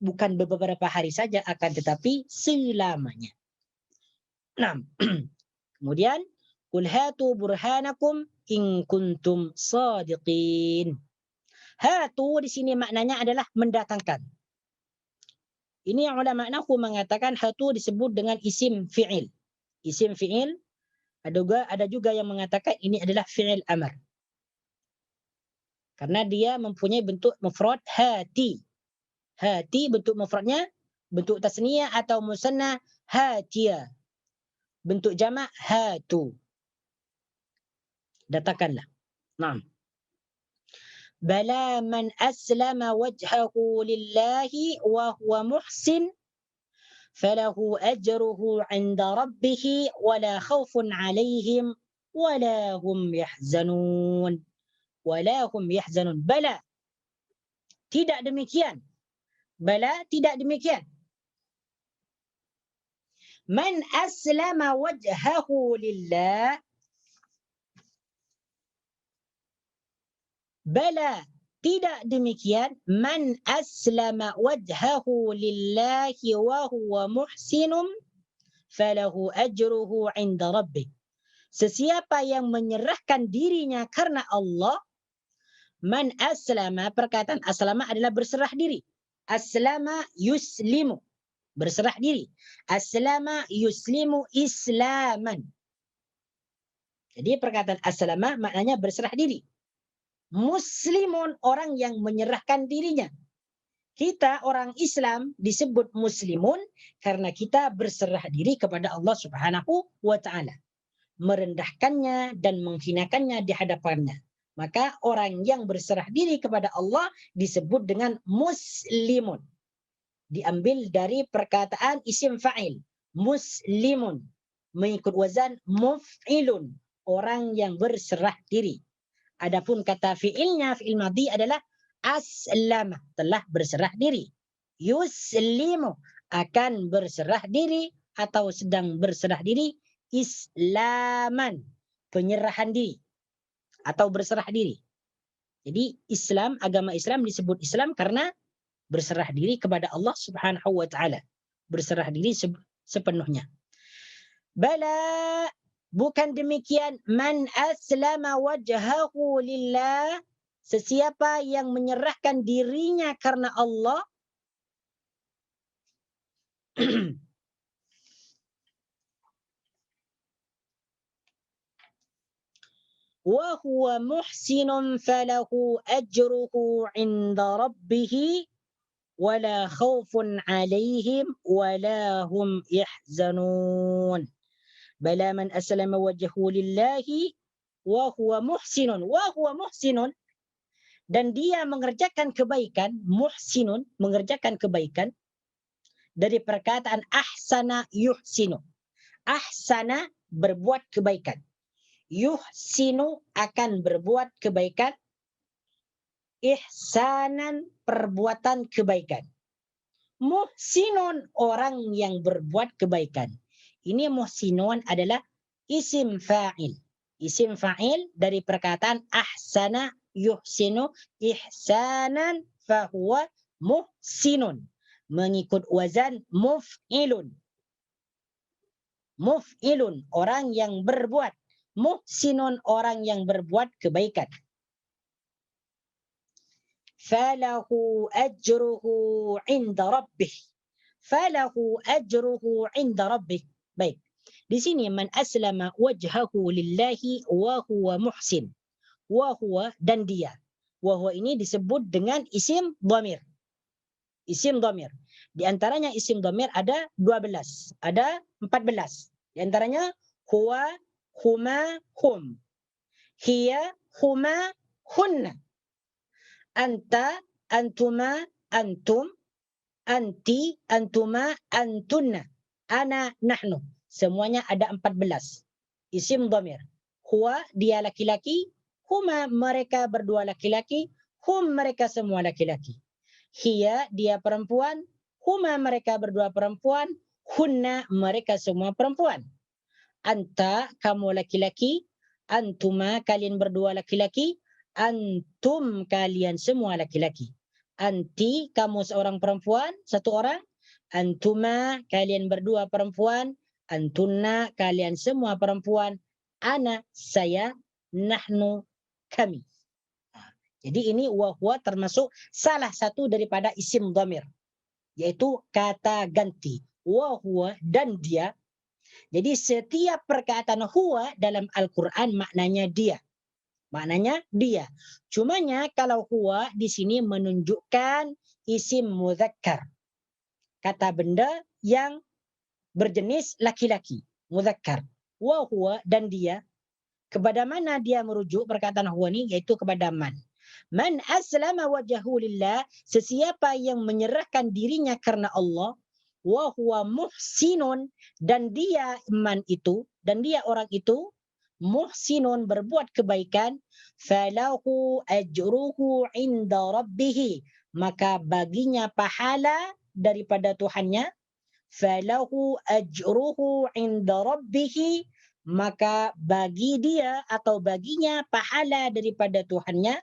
Bukan beberapa hari saja, akan tetapi selamanya. Nah, kemudian qul hatu burhanakum in kuntum shadiqin. Hatu di sini maknanya adalah mendatangkan. Ini yang ulama nahwu mengatakan hatu disebut dengan isim fi'il. Isim fi'il, ada juga yang mengatakan ini adalah fi'il amr. Karena dia mempunyai bentuk mufrad hati. Hati bentuk mufradnya, bentuk tasniyah atau musanna hatia. Bentuk jamak hatu. Datangkanlah. Naam. Bala man aslama wajhahu lillahi wa huwa muhsin falahu ajruhu 'inda rabbih wa la khaufun 'alaihim wa la hum yahzanun. Wa la hum yahzanun. Bala, tidak demikian. Bala, tidak demikian. Man aslama wajhahu lillah. Bala, tidak demikian. Man aslama wajhahu lillahi wa huwa muhsinum falahu ajruhu 'inda rabbih. Sesiapa yang menyerahkan dirinya karena Allah, man aslama, perkataan aslama adalah berserah diri. Aslama yuslimu, berserah diri. Aslama yuslimu islaman. Jadi perkataan aslama maknanya berserah diri. Muslimun, orang yang menyerahkan dirinya. Kita orang Islam disebut muslimun karena kita berserah diri kepada Allah Subhanahu wa taala, merendahkannya dan menghinakannya di hadapannya. Maka orang yang berserah diri kepada Allah disebut dengan muslimun. Diambil dari perkataan isim fa'il, muslimun, mengikut wazan muf'ilun, orang yang berserah diri. Adapun kata fi'ilnya, fi'il madhi adalah aslama, telah berserah diri. Yuslimu, akan berserah diri atau sedang berserah diri. Islaman, penyerahan diri atau berserah diri. Jadi Islam, agama Islam disebut Islam karena berserah diri kepada Allah Subhanahu wa taala. Berserah diri sepenuhnya. Bala, bukan demikian. Man aslama wajhahu lillah. Sesiapa yang menyerahkan dirinya karena Allah. Wa huwa muhsinun falahu ajruhu 'inda rabbih wa la khaufun 'alaihim wa la hum yahzanun. Bala man aslama wajhahu lillahi wa huwa muhsinun. Wa huwa muhsinun, dan dia mengerjakan kebaikan. Muhsinun, mengerjakan kebaikan. Dari perkataan ahsana yuhsinu. Ahsana, berbuat kebaikan. Yuhsinu, akan berbuat kebaikan. Ihsanan, perbuatan kebaikan. Muhsinun, orang yang berbuat kebaikan. Ini muhsinun adalah isim fa'il. Isim fa'il dari perkataan ahsana yuhsinu ihsanan fahuwa muhsinun. Mengikut wazan muf'ilun. Muf'ilun, orang yang berbuat. Muhsinun, orang yang berbuat kebaikan. Falahu ajruhu 'inda rabbih. Falahu ajruhu 'inda rabbih. Baik. Di sini man aslama wajhahu lillahi wa huwa muhsin. Wa huwa, dan dia. Wa huwa ini disebut dengan isim dhamir. Isim dhamir. Di antaranya isim dhamir ada 12, ada 14. Di antaranya huwa, huma, hum. Hiya, huma, hunna. Anta, antuma, antum. Anti, antuma, antunna. Ana, nahnu. Semuanya ada 14. Isim dhamir. Huwa, dia laki-laki. Huma, mereka berdua laki-laki. Hum, mereka semua laki-laki. Hiya, dia perempuan. Huma, mereka berdua perempuan. Hunna, mereka semua perempuan. Anta, kamu laki-laki. Antuma, kalian berdua laki-laki. Antum, kalian semua laki-laki. Anti, kamu seorang perempuan, satu orang. Antuma, kalian berdua perempuan. Antunna, kalian semua perempuan. Ana, saya. Nahnu, kami. Jadi ini wa huwa termasuk salah satu daripada isim dhamir, yaitu kata ganti. Wa huwa, dan dia. Jadi setiap perkataan huwa dalam Al-Quran maknanya dia. Maknanya dia. Cumanya kalau huwa di sini menunjukkan isim mudzakkar. Kata benda yang berjenis laki-laki. Mudzakkar. Wa huwa, dan dia. Kepada mana dia merujuk perkataan huwa ini? Yaitu kepada man. Man aslama wajhahu lillah, sesiapa yang menyerahkan dirinya karena Allah, wa huwa muhsinun, dan dia orang itu muhsinun, berbuat kebaikan, falahu ajruhu inda rabbih, maka baginya pahala daripada Tuhannya, falahu ajruhu inda rabbih, maka bagi dia atau baginya pahala daripada Tuhannya.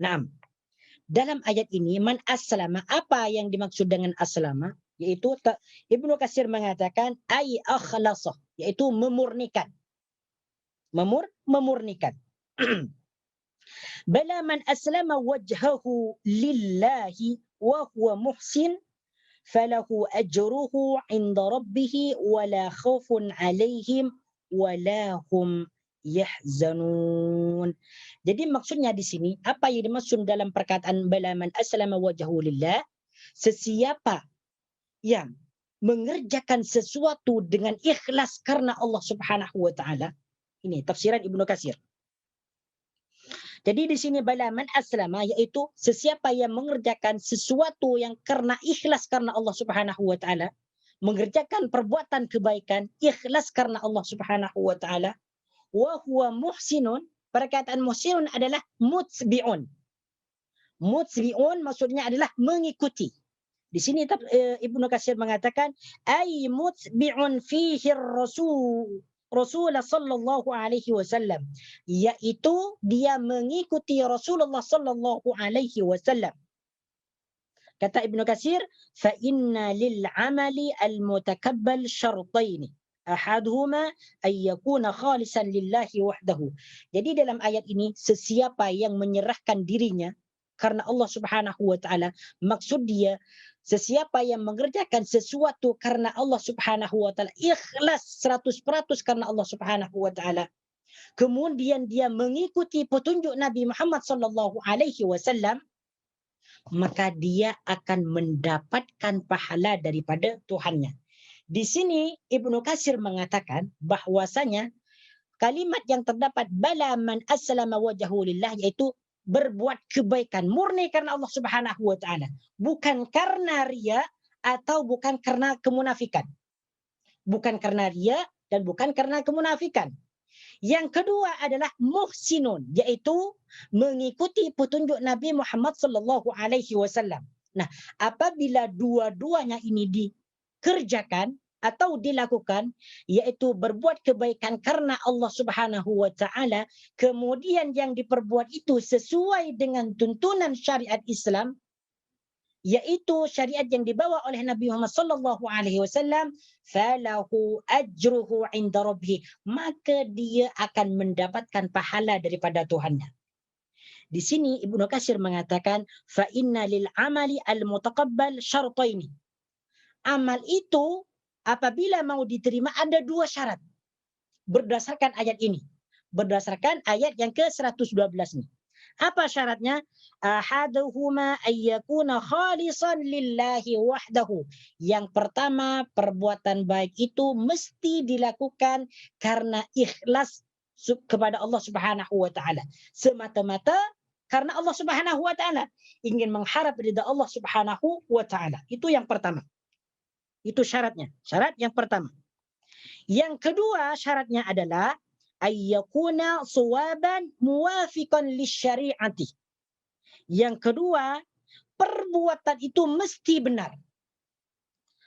Naam. Dalam ayat ini, man aslama, apa yang dimaksud dengan aslama? Yaitu Ibnu Katsir mengatakan ay akhlasa, yaitu memurnikan. Memurnikan. Bala man aslama wajhahu lillahi wa huwa muhsin falahu ajruhu inda rabbih wala khaufun alaihim wala hum yahzanun. Jadi maksudnya di sini, apa yang dimaksud dalam perkataan bala man aslama wajhahu lillah, sesiapa yang mengerjakan sesuatu dengan ikhlas karena Allah Subhanahu wa taala. Ini tafsiran Ibnu Katsir. Jadi di sini bala man aslama, yaitu sesiapa yang mengerjakan sesuatu yang karena ikhlas karena Allah Subhanahu wa taala, mengerjakan perbuatan kebaikan ikhlas karena Allah Subhanahu wa taala, wa huwa muhsinun, perkataan muhsinun adalah mutsbi'un. Mutsbi'un maksudnya adalah mengikuti. Di sini Ibnu Katsir mengatakan ay mutsbi'un fihi Rasul sallallahu alaihi wasallam, yaitu dia mengikuti Rasulullah sallallahu alaihi wasallam. Kata Ibnu Katsir, fa inna lil amali al mutakabbal syartaini. Ahaduhuma ay yakuna khalisan lillahi wahdahu. Jadi dalam ayat ini, sesiapa yang menyerahkan dirinya karena Allah Subhanahu wa taala, maksud dia sesiapa yang mengerjakan sesuatu karena Allah Subhanahu wa taala, ikhlas 100% karena Allah Subhanahu wa taala, kemudian dia mengikuti petunjuk Nabi Muhammad sallallahu alaihi wasallam, maka dia akan mendapatkan pahala daripada Tuhannya. Di sini Ibnu Katsir mengatakan bahwasanya kalimat yang terdapat bala man aslama wajhahu lillah, yaitu berbuat kebaikan murni karena Allah Subhanahu wa taala, bukan karena riya atau bukan karena kemunafikan. Bukan karena riya dan bukan karena kemunafikan. Yang kedua adalah muhsinun, yaitu mengikuti petunjuk Nabi Muhammad sallallahu alaihi wasallam. Nah, apabila dua-duanya ini dikerjakan atau dilakukan, yaitu berbuat kebaikan karena Allah Subhanahu wa taala, kemudian yang diperbuat itu sesuai dengan tuntunan syariat Islam, yaitu syariat yang dibawa oleh Nabi Muhammad sallallahu alaihi wasallam, falahu ajruhu inda rabbih, maka dia akan mendapatkan pahala daripada Tuhannya. Di sini Ibnu Katsir mengatakan fa inna lil amali al mutaqabbal syartaini. Amal itu apabila mau diterima ada dua syarat berdasarkan ayat ini. Berdasarkan ayat yang ke-112 ini. Apa syaratnya? Ahaduhuma ayyakuna khalisan lillahi wahdahu. Yang pertama, perbuatan baik itu mesti dilakukan karena ikhlas kepada Allah Subhanahu wa taala. Semata-mata karena Allah Subhanahu wa taala, ingin mengharap ridha Allah Subhanahu wa taala. Itu yang pertama. Itu syaratnya. Syarat yang pertama. Yang kedua syaratnya adalah ayyakuna suwaban muwafiqan lisyari'ati. Yang kedua, perbuatan itu mesti benar.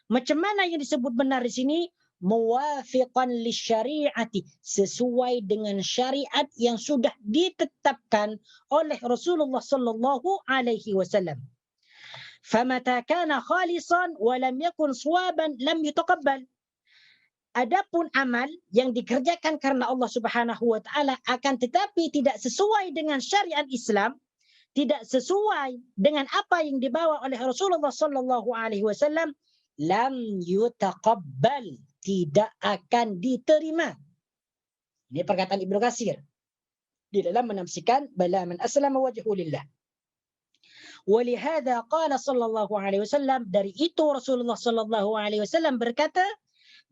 Macam mana yang disebut benar di sini? Muwafiqan lisyari'ati, sesuai dengan syariat yang sudah ditetapkan oleh Rasulullah sallallahu alaihi wasallam. Famata kana khalisan wa lam yakun suwaban lam yutaqabbal. Adapun amal yang dikerjakan karena Allah Subhanahu wa taala akan tetapi tidak sesuai dengan syariat Islam, tidak sesuai dengan apa yang dibawa oleh Rasulullah sallallahu alaihi wasallam, lam yutaqabbal, tidak akan diterima. Ini perkataan Ibnu Katsir di dalam menafsirkan bala man aslama wajhu lillah. Walihada qala sallallahu alaihi wasallam, dari itu Rasulullah sallallahu alaihi wasallam berkata,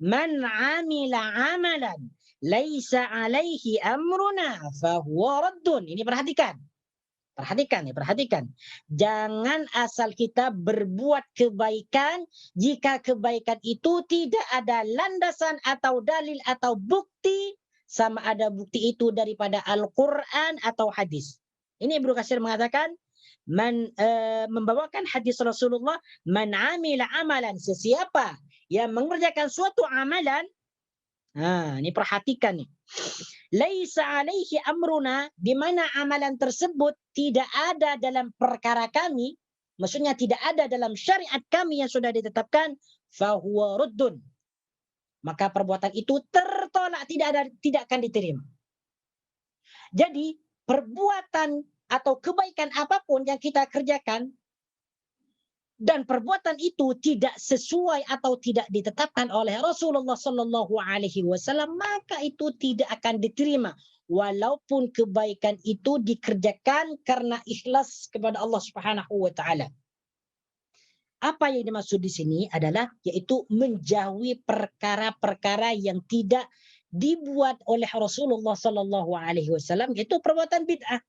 man amila amalan laisa alaihi amruna fahuwa raddun. Ini perhatikan. Perhatikan. Jangan asal kita berbuat kebaikan jika kebaikan itu tidak ada landasan atau dalil atau bukti, sama ada bukti itu daripada Al-Quran atau hadis. Ini Ibnu Katsir mengatakan, membawakan hadis Rasulullah, man amila amalan, sesiapa yang mengerjakan suatu amalan, ini perhatikan nih. Laisa alaihi amruna, di mana amalan tersebut tidak ada dalam perkara kami, maksudnya tidak ada dalam syariat kami yang sudah ditetapkan, fahuwa ruddun. Maka perbuatan itu tertolak, tidak akan diterima. Jadi perbuatan atau kebaikan apapun yang kita kerjakan dan perbuatan itu tidak sesuai atau tidak ditetapkan oleh Rasulullah Sallallahu Alaihi Wasallam, maka itu tidak akan diterima, walaupun kebaikan itu dikerjakan karena ikhlas kepada Allah Subhanahu Wa Taala. Apa yang dimaksud di sini adalah yaitu menjauhi perkara-perkara yang tidak dibuat oleh Rasulullah Sallallahu Alaihi Wasallam, yaitu perbuatan bid'ah.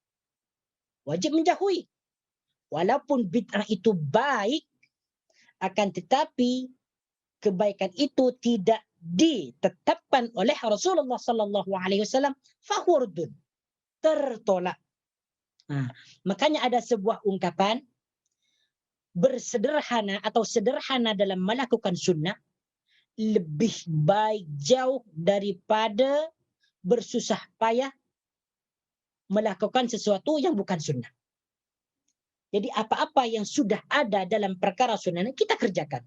Wajib menjauhi. Walaupun bid'ah itu baik, akan tetapi kebaikan itu tidak ditetapkan oleh Rasulullah Sallallahu Alaihi Wasallam, fahurdun, tertolak. Makanya ada sebuah ungkapan, bersederhana atau sederhana dalam melakukan sunnah lebih baik jauh daripada bersusah payah melakukan sesuatu yang bukan sunnah. Jadi apa-apa yang sudah ada dalam perkara sunnah kita kerjakan.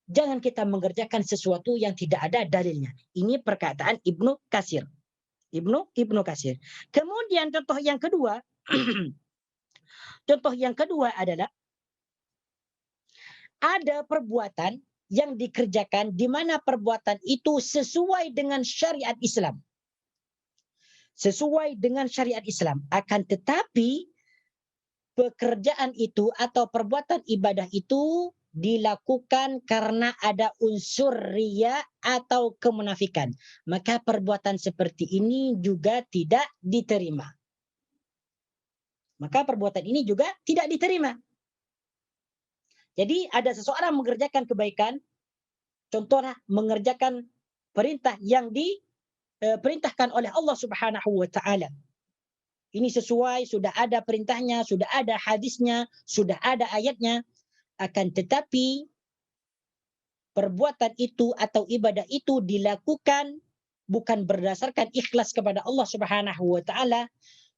Jangan kita mengerjakan sesuatu yang tidak ada dalilnya. Ini perkataan Ibnu Katsir. Ibnu Katsir. Kemudian contoh yang kedua, adalah ada perbuatan yang dikerjakan di mana perbuatan itu sesuai dengan syariat Islam. Sesuai dengan syariat Islam. Akan tetapi pekerjaan itu atau perbuatan ibadah itu dilakukan karena ada unsur riya atau kemunafikan, maka perbuatan seperti ini juga tidak diterima. Jadi ada seseorang mengerjakan kebaikan, contohnya mengerjakan perintah yang diperintahkan oleh Allah Subhanahu Wa Taala. Ini sesuai, sudah ada perintahnya, sudah ada hadisnya, sudah ada ayatnya. Akan tetapi perbuatan itu atau ibadah itu dilakukan bukan berdasarkan ikhlas kepada Allah Subhanahu Wa Taala,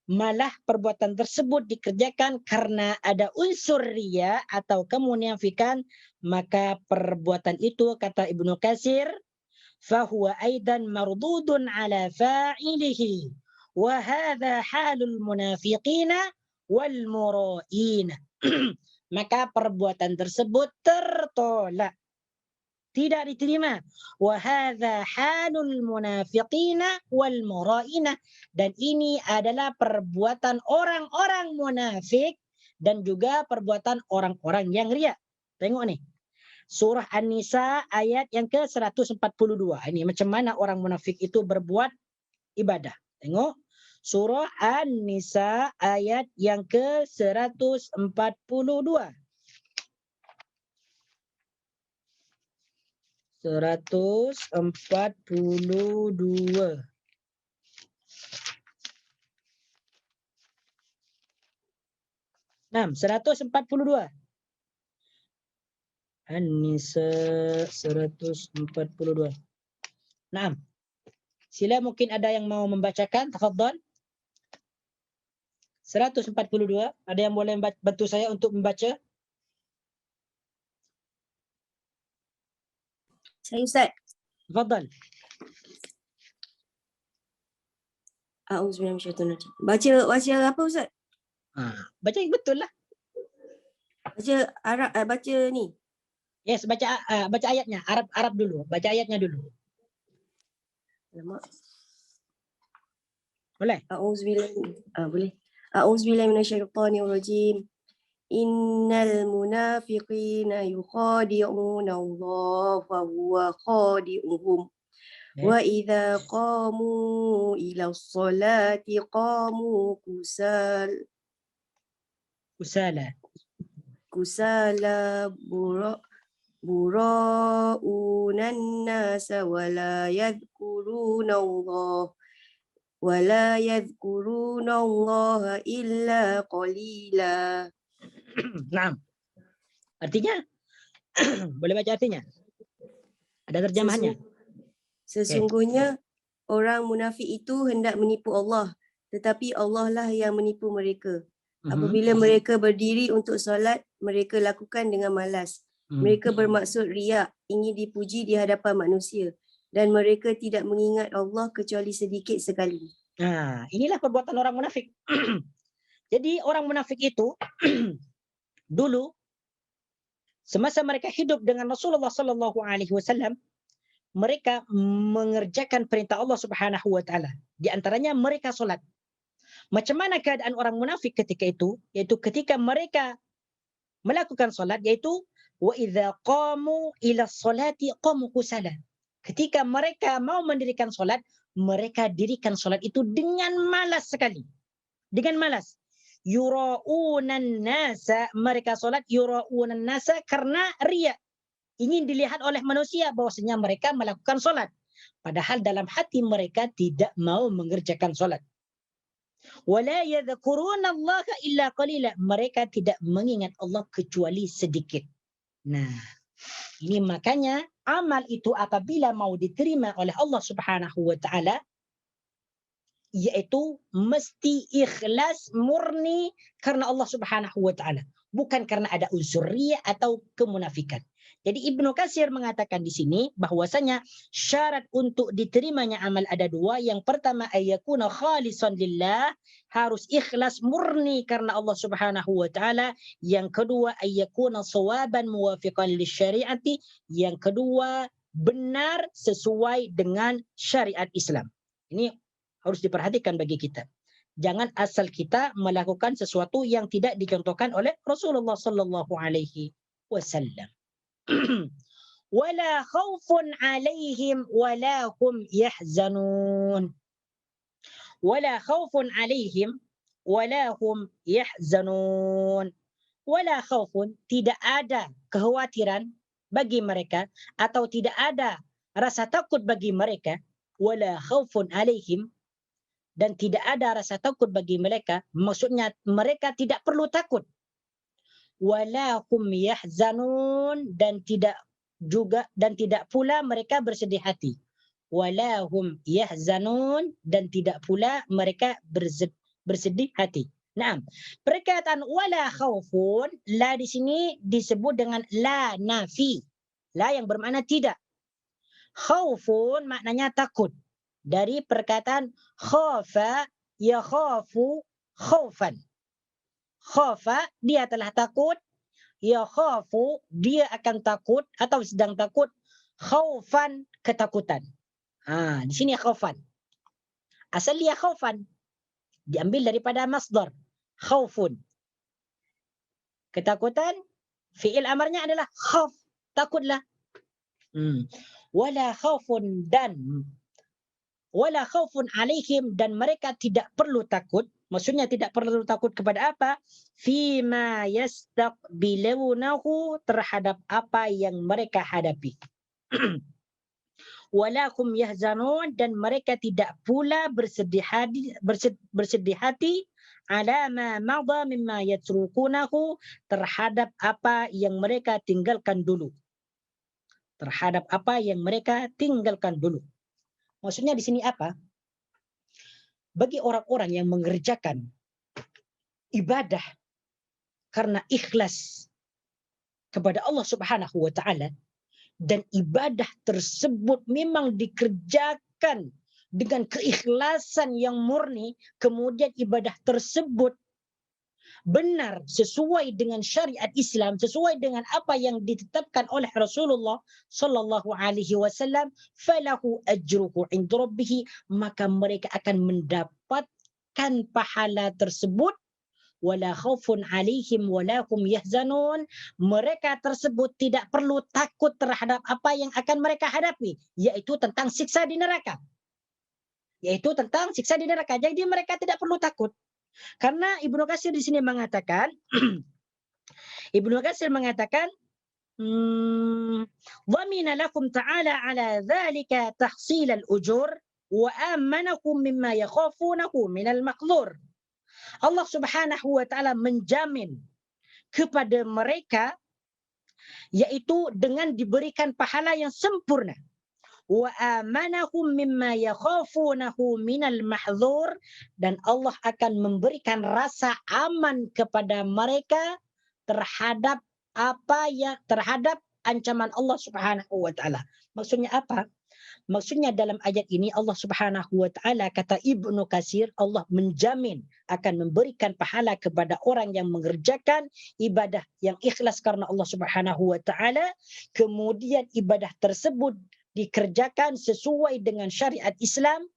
malah perbuatan tersebut dikerjakan karena ada unsur riya atau kemunafikan, maka perbuatan itu kata Ibnu Katsir, fahuwa aidan mardudun ala fa'ilihi. وَهَذَا حَالُ الْمُنَافِقِينَ وَالْمُرَائِينَ. Maka perbuatan tersebut tertolak, tidak diterima. وَهَذَا حَالُ الْمُنَافِقِينَ وَالْمُرَائِينَ. Dan ini adalah perbuatan orang-orang munafik dan juga perbuatan orang-orang yang riya. Tengok nih. Surah An-Nisa ayat yang ke-142. Ini macam mana orang munafik itu berbuat ibadah. Tengok. Surah An-Nisa ayat yang ke-142. 142. Nah, 142. An-Nisa 142. Nah, sila mungkin ada yang mau membacakan, tafadhal. 142, ada yang boleh bantu saya untuk membaca?
Saya Ustaz.
Tafadhal.
A'udzubillahi minasyaitonir rajim. Baca apa Ustaz?
Baca yang betul lah.
Baca Arab, baca ni.
Yes, baca ayatnya. Arab dulu. Baca ayatnya dulu.
Alamak.
Boleh?
Boleh. A'udzubillahi minasyaitonir rajim. Innal munafiqina yukhadi'una Allah wa huwa khadi'uhum Wa idza qamu ila sholati qamu kusala bura'unan nasa wala yadhkuruna Allah illa qalila.
Naam. Artinya boleh baca artinya? Ada terjemahannya?
Sesungguhnya orang munafik itu hendak menipu Allah, tetapi Allah lah yang menipu mereka. Apabila mereka berdiri untuk solat, mereka lakukan dengan malas. Mereka bermaksud riak, ingin dipuji di hadapan manusia. Dan mereka tidak mengingat Allah kecuali sedikit sekali.
Nah, inilah perbuatan orang munafik. Jadi orang munafik itu dulu semasa mereka hidup dengan Rasulullah Sallallahu Alaihi Wasallam, mereka mengerjakan perintah Allah Subhanahu Wa Taala. Di antaranya mereka solat. Macam mana keadaan orang munafik ketika itu? Yaitu ketika mereka melakukan solat, yaitu wa idza qamu ila sholati qamu kusala. Ketika mereka mau mendirikan solat, mereka dirikan solat itu dengan malas sekali. Dengan malas. Yura'unan nasa, mereka solat yura'unan nasa karena riya. Ingin dilihat oleh manusia bahwasanya mereka melakukan solat. Padahal dalam hati mereka tidak mau mengerjakan solat. Wala yadhkuruna Allah illa qalila. Mereka tidak mengingat Allah kecuali sedikit. Nah, ini makanya amal itu apabila mau diterima oleh Allah Subhanahu wa taala, yaitu mesti ikhlas murni karena Allah Subhanahu wa taala, bukan karena ada unsur riya atau kemunafikan. Jadi Ibnu Katsir mengatakan di sini bahwasanya syarat untuk diterimanya amal ada dua. Yang pertama ayyakuna khalisan lillah, harus ikhlas murni karena Allah Subhanahu wa taala. Yang kedua ayyakuna shawaban muwafiqan lisyariati, yang kedua benar sesuai dengan syariat Islam. Ini harus diperhatikan bagi kita. Jangan asal kita melakukan sesuatu yang tidak dicontohkan oleh Rasulullah sallallahu alaihi wasallam. Wala khaufun alaihim wala hum yahzanun. Wala khaufun alaihim wala hum yahzanun. Wala khaufun, tidak ada kekhawatiran bagi mereka atau tidak ada rasa takut bagi mereka. Wala khaufun alaihim, dan tidak ada rasa takut bagi mereka, maksudnya mereka tidak perlu takut. Wala hum yahzanun, dan tidak pula mereka bersedih hati. Wala hum yahzanun, dan tidak pula mereka bersedih hati. Nah, perkataan wala khaufun, la di sini disebut dengan la nafi. La yang bermakna tidak. Khaufun maknanya takut. Dari perkataan khafa yakhafu khaufan. Khafa, dia telah takut. Yakhafu, dia akan takut atau sedang takut. Khaufan, ketakutan. Di sini khaufan. Asal dia khaufan. Diambil daripada masdar. Khaufun. Ketakutan, fi'il amarnya adalah khauf. Takutlah. Wala khaufun, dan wala khaufun alaihim, dan mereka tidak perlu takut. Maksudnya tidak perlu takut kepada apa? Fima yastaqbilunahu, terhadap apa yang mereka hadapi. Walakum yahzanun, dan mereka tidak pula bersedih hati ala ma madha mimma yatrukunahu, terhadap apa yang mereka tinggalkan dulu. Terhadap apa yang mereka tinggalkan dulu. Maksudnya di sini apa? Bagi orang-orang yang mengerjakan ibadah karena ikhlas kepada Allah Subhanahu wa taala, dan ibadah tersebut memang dikerjakan dengan keikhlasan yang murni, kemudian ibadah tersebut benar sesuai dengan syariat Islam, sesuai dengan apa yang ditetapkan oleh Rasulullah sallallahu alaihi wasallam, falahu ajruhu 'inda rabbih, maka mereka akan mendapatkan pahala tersebut. wala khaufun 'alaihim wala hum yahzanun. Mereka tersebut tidak perlu takut terhadap apa yang akan mereka hadapi, yaitu tentang siksa di neraka. Yaitu tentang siksa di neraka. Jadi mereka tidak perlu takut. Karena Ibnu Katsir di sini mengatakan Ibnu Katsir mengatakan ضمن لكم تعالى على ذلك تحصيل الأجور وآمنكم مما يخافونه من المقدور. Allah Subhanahu wa taala menjamin kepada mereka yaitu dengan diberikan pahala yang sempurna. Wa amanahum mimma yakhafunahu minal mahdzur, dan Allah akan memberikan rasa aman kepada mereka terhadap terhadap ancaman Allah Subhanahu wa taala. Maksudnya apa? Maksudnya dalam ayat ini Allah Subhanahu wa taala, kata Ibnu Katsir, Allah menjamin akan memberikan pahala kepada orang yang mengerjakan ibadah yang ikhlas karena Allah Subhanahu wa taala, kemudian ibadah tersebut dikerjakan sesuai dengan syariat Islam.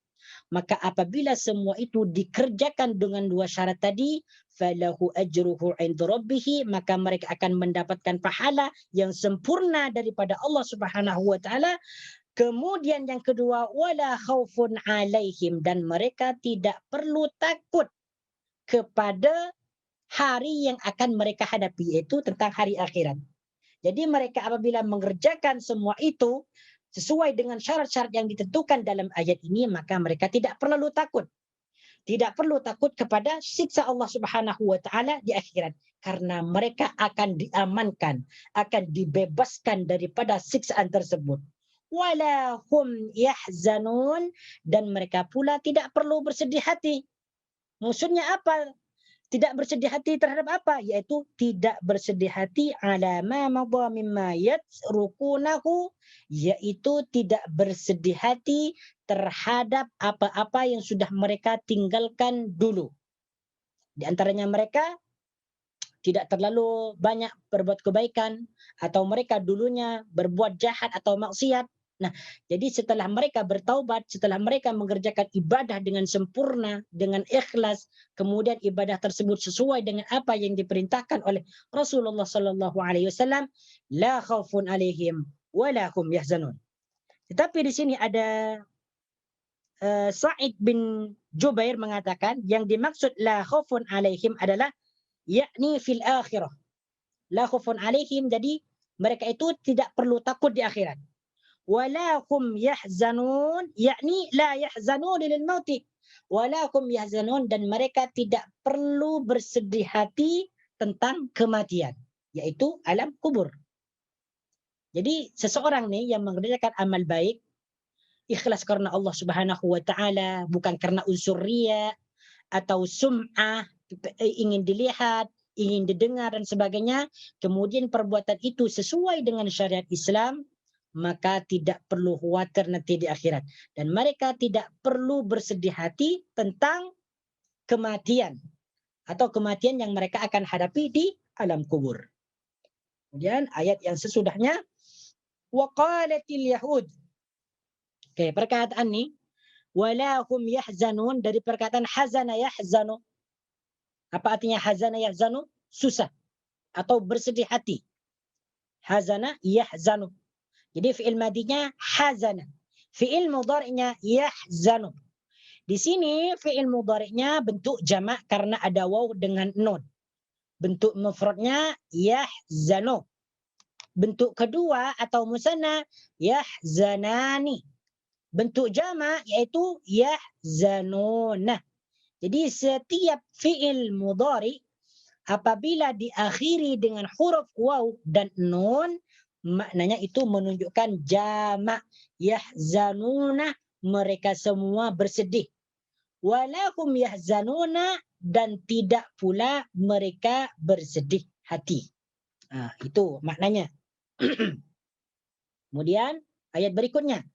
Maka apabila semua itu dikerjakan dengan dua syarat tadi, falahu ajruhu 'inda rabbih, maka mereka akan mendapatkan pahala yang sempurna daripada Allah Subhanahu wa taala. Kemudian yang kedua, wala khaufun 'alaihim, dan mereka tidak perlu takut kepada hari yang akan mereka hadapi, yaitu tentang hari akhirat. Jadi mereka apabila mengerjakan semua itu sesuai dengan syarat-syarat yang ditentukan dalam ayat ini, maka mereka tidak perlu takut. Tidak perlu takut kepada siksa Allah Subhanahu wa taala di akhirat, karena mereka akan diamankan, akan dibebaskan daripada siksaan tersebut. Wala hum yahzanun, dan mereka pula tidak perlu bersedih hati. Maksudnya apa? Tidak bersedih hati terhadap apa? Yaitu tidak bersedih hati ala ma madha mimma yatrukunahu, yaitu tidak bersedih hati terhadap apa-apa yang sudah mereka tinggalkan dulu. Di antaranya mereka tidak terlalu banyak berbuat kebaikan, atau mereka dulunya berbuat jahat atau maksiat. Nah, jadi setelah mereka bertaubat, setelah mereka mengerjakan ibadah dengan sempurna, dengan ikhlas, kemudian ibadah tersebut sesuai dengan apa yang diperintahkan oleh Rasulullah sallallahu alaihi wasallam, la khaufun alaihim wala hum yahzanun. Tetapi di sini ada Sa'id bin Jubair mengatakan yang dimaksud la khaufun alaihim adalah yakni fil akhirah. La khaufun alaihim, jadi mereka itu tidak perlu takut di akhirat. Wala hum yahzanun, yakni la yahzanun lil mauti. Wala hum yahzanun, dan mereka tidak perlu bersedih hati tentang kematian, yaitu alam kubur. Jadi seseorang nih yang mengerjakan amal baik ikhlas karena Allah Subhanahu wa taala, bukan karena unsur riya atau sum'ah, ingin dilihat, ingin didengar dan sebagainya, kemudian perbuatan itu sesuai dengan syariat Islam, maka tidak perlu khawatir nanti di akhirat, dan mereka tidak perlu bersedih hati tentang kematian atau kematian yang mereka akan hadapi di alam kubur. Kemudian ayat yang sesudahnya, waqalatil yahud. Oke, perkataan ini wala hum yahzanun dari perkataan hazana yahzanu. Apa artinya hazana yahzanu? Susah atau bersedih hati. Hazana yahzanu. Jadi fi'il madinya hazana. Fi'il mudhari'nya yahzanu. Di sini fi'il mudhari'nya bentuk jamak karena ada waw dengan nun. Bentuk mufradnya yahzanu. Bentuk kedua atau musanna yahzanani. Bentuk jamak yaitu yahzanuna. Jadi setiap fi'il mudhari apabila diakhiri dengan huruf waw dan nun, maknanya itu menunjukkan jamak. Yahzanuna, mereka semua bersedih. Walahum yahzanuna, dan tidak pula mereka bersedih hati. Itu maknanya. Kemudian ayat berikutnya.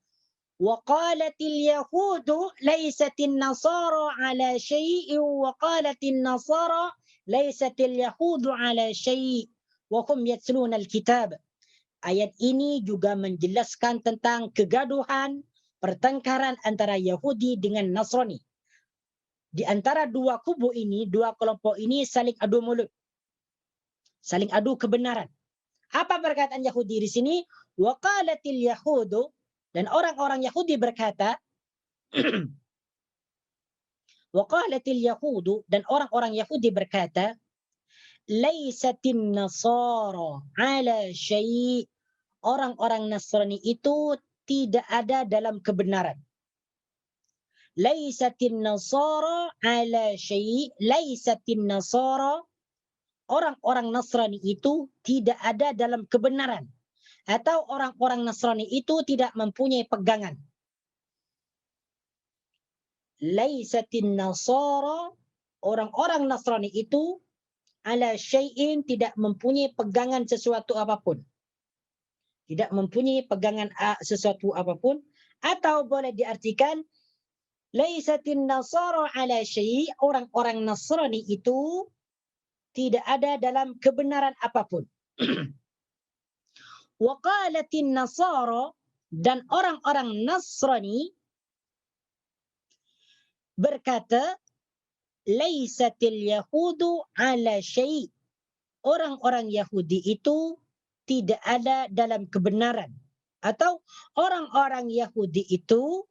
وقالتil yahudu laysatin nasara ala syai'in wa qalatin nasara laysatil yahudu ala syai' wa hum yatluna alkitab. Ayat ini juga menjelaskan tentang kegaduhan, pertengkaran antara Yahudi dengan Nasrani. di antara dua kubu ini, dua kelompok ini saling adu mulut. Saling adu kebenaran. Apa perkataan Yahudi di sini? Wa qalatil yahudu, dan orang-orang Yahudi berkata, wa qalatil yahudu, dan orang-orang Yahudi berkata, laisatin nasara ala syai', orang-orang Nasrani itu tidak ada dalam kebenaran. Laisatin nasara ala syai', laisatin nasara, orang-orang Nasrani itu tidak ada dalam kebenaran, atau orang-orang Nasrani itu tidak mempunyai pegangan. Laisatin nasara, orang-orang Nasrani itu ala syai'in, tidak mempunyai pegangan sesuatu apapun. Tidak mempunyai pegangan sesuatu apapun. Atau boleh diartikan laisatin nasara ala syai', orang-orang Nasrani itu tidak ada dalam kebenaran apapun. Wa qalatin nasara, dan orang-orang Nasrani berkata, laisatil yahudu ala syai', orang-orang Yahudi itu tidak ada dalam kebenaran, atau orang-orang Yahudi itu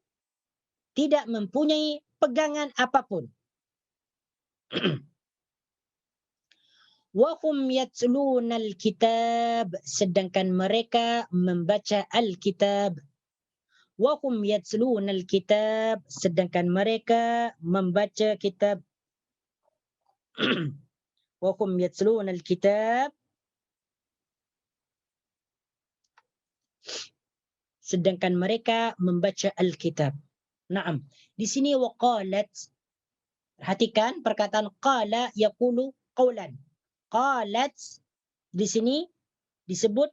tidak mempunyai pegangan apapun. Wa hum yatluna al-kitab, sedangkan mereka membaca al-kitab. Wa hum yatluna al-kitab, sedangkan mereka membaca kitab. Wa hum yatluna al-kitab, sedangkan mereka membaca al-kitab. Naam. Di sini waqalat, perhatikan perkataan qala yaqulu qawlan. Qalat di sini disebut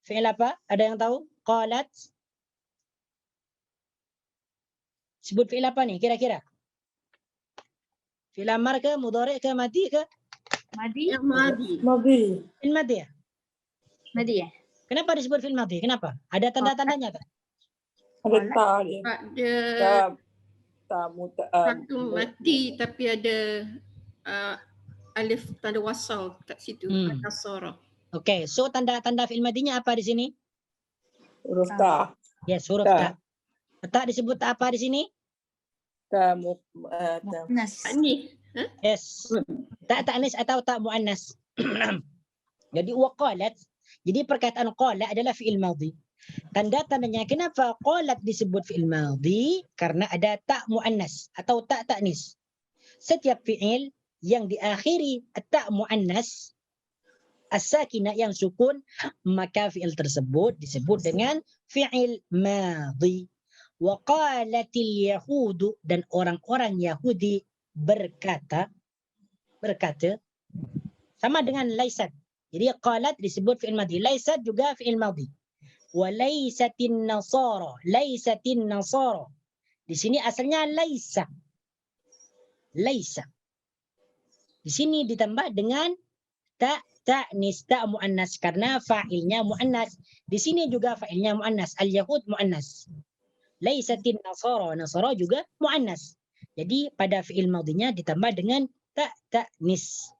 fi'il apa? Ada yang tahu? Qalat sebut fi'il apa nih kira-kira? Fi'il amar ke, mudhari' ke, madi ke?
Madi.
Mobil.
Fi'il madi ya?
Madi ya?
Kenapa disebut fi'il madi? Kenapa? Ada tanda-tandanya tak?
Ada ta dia.
Ada satu mati tapi ada alif tanda wasal kat situ. Nasara.
Okey, so tanda-tanda fi'il madinya apa di sini?
Huruf ta.
Yes, huruf
Ta.
ta. Tak disebut apa di sini?
Ta
Nas.
Ni.
Yes. Tak ta'nis atau tak muannas. Jadi waqalat. Jadi perkataan qala adalah fi'il madhi. Tanda-tandanya kenapa qalat disebut fi'il madhi? Karena ada tak muannas atau tak ta'nis. Setiap fi'il yang diakhiri tak muannas as-sakinah yang sukun, maka fi'il tersebut disebut dengan fi'il madhi. Wa qalatil yahudu, dan orang-orang Yahudi berkata sama dengan laisat. Jadi qalat disebut fi'il madhi, laisat juga fi'il madhi. Wa laisatin nasara, laisatin nasara. Di sini asalnya laisa. Laisa. Di sini ditambah dengan tak ta'nis, tak muannas, karena fa'ilnya muannas. Di sini juga fa'ilnya muannas, al-yahud muannas. Laisatin nasara, nasara juga muannas. Jadi pada fi'il madhinya ditambah dengan tak ta'nis.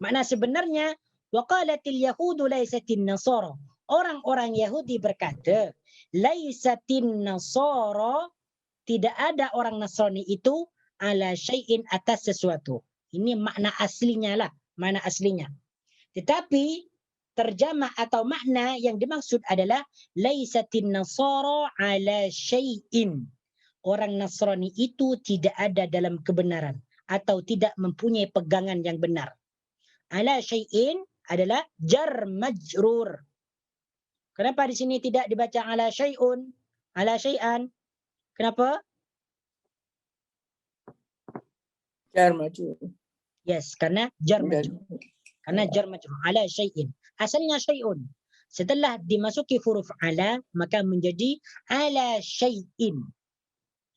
Makna sebenarnya waqalatil yahudu laisatin nasara. Orang-orang Yahudi berkata, laisatin nasara, tidak ada orang Nasrani itu ala syai'in, atas sesuatu. Ini makna aslinya lah, makna aslinya. Tetapi terjemah atau makna yang dimaksud adalah laisatin nasara ala syai'in. Orang Nasrani itu tidak ada dalam kebenaran atau tidak mempunyai pegangan yang benar. Ala syai'in adalah jar majrur. Kenapa di sini tidak dibaca ala syai'un, ala syai'an? Kenapa?
jar majrur.
Yes, karena jar majrur. Karena jar majrur ala syai'in. Asalnya syai'un. Setelah dimasuki huruf ala, maka menjadi ala syai'in.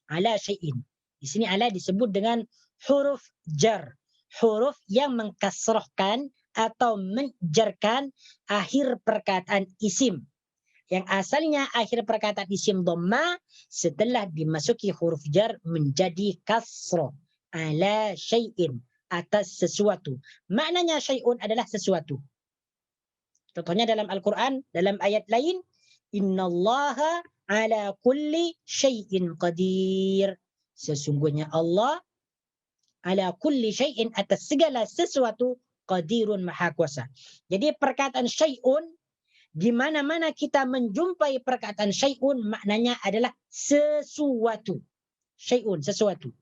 Ala syai'in. Di sini ala disebut dengan huruf jar. Huruf yang mengkasrahkan atau menjarkan akhir perkataan isim. yang asalnya akhir perkataan isim dhamma setelah dimasuki huruf jar menjadi kasrah. Ala syai'in, atas sesuatu. Maknanya syai'un adalah sesuatu. Contohnya dalam Al-Quran, dalam ayat lain, innallaha ala kulli syai'in qadir. Sesungguhnya Allah ala kulli syai'in, atas segala sesuatu, qadirun, maha kuasa. Jadi perkataan syai'un, di mana-mana kita menjumpai perkataan syai'un, maknanya adalah sesuatu. Syai'un, sesuatu.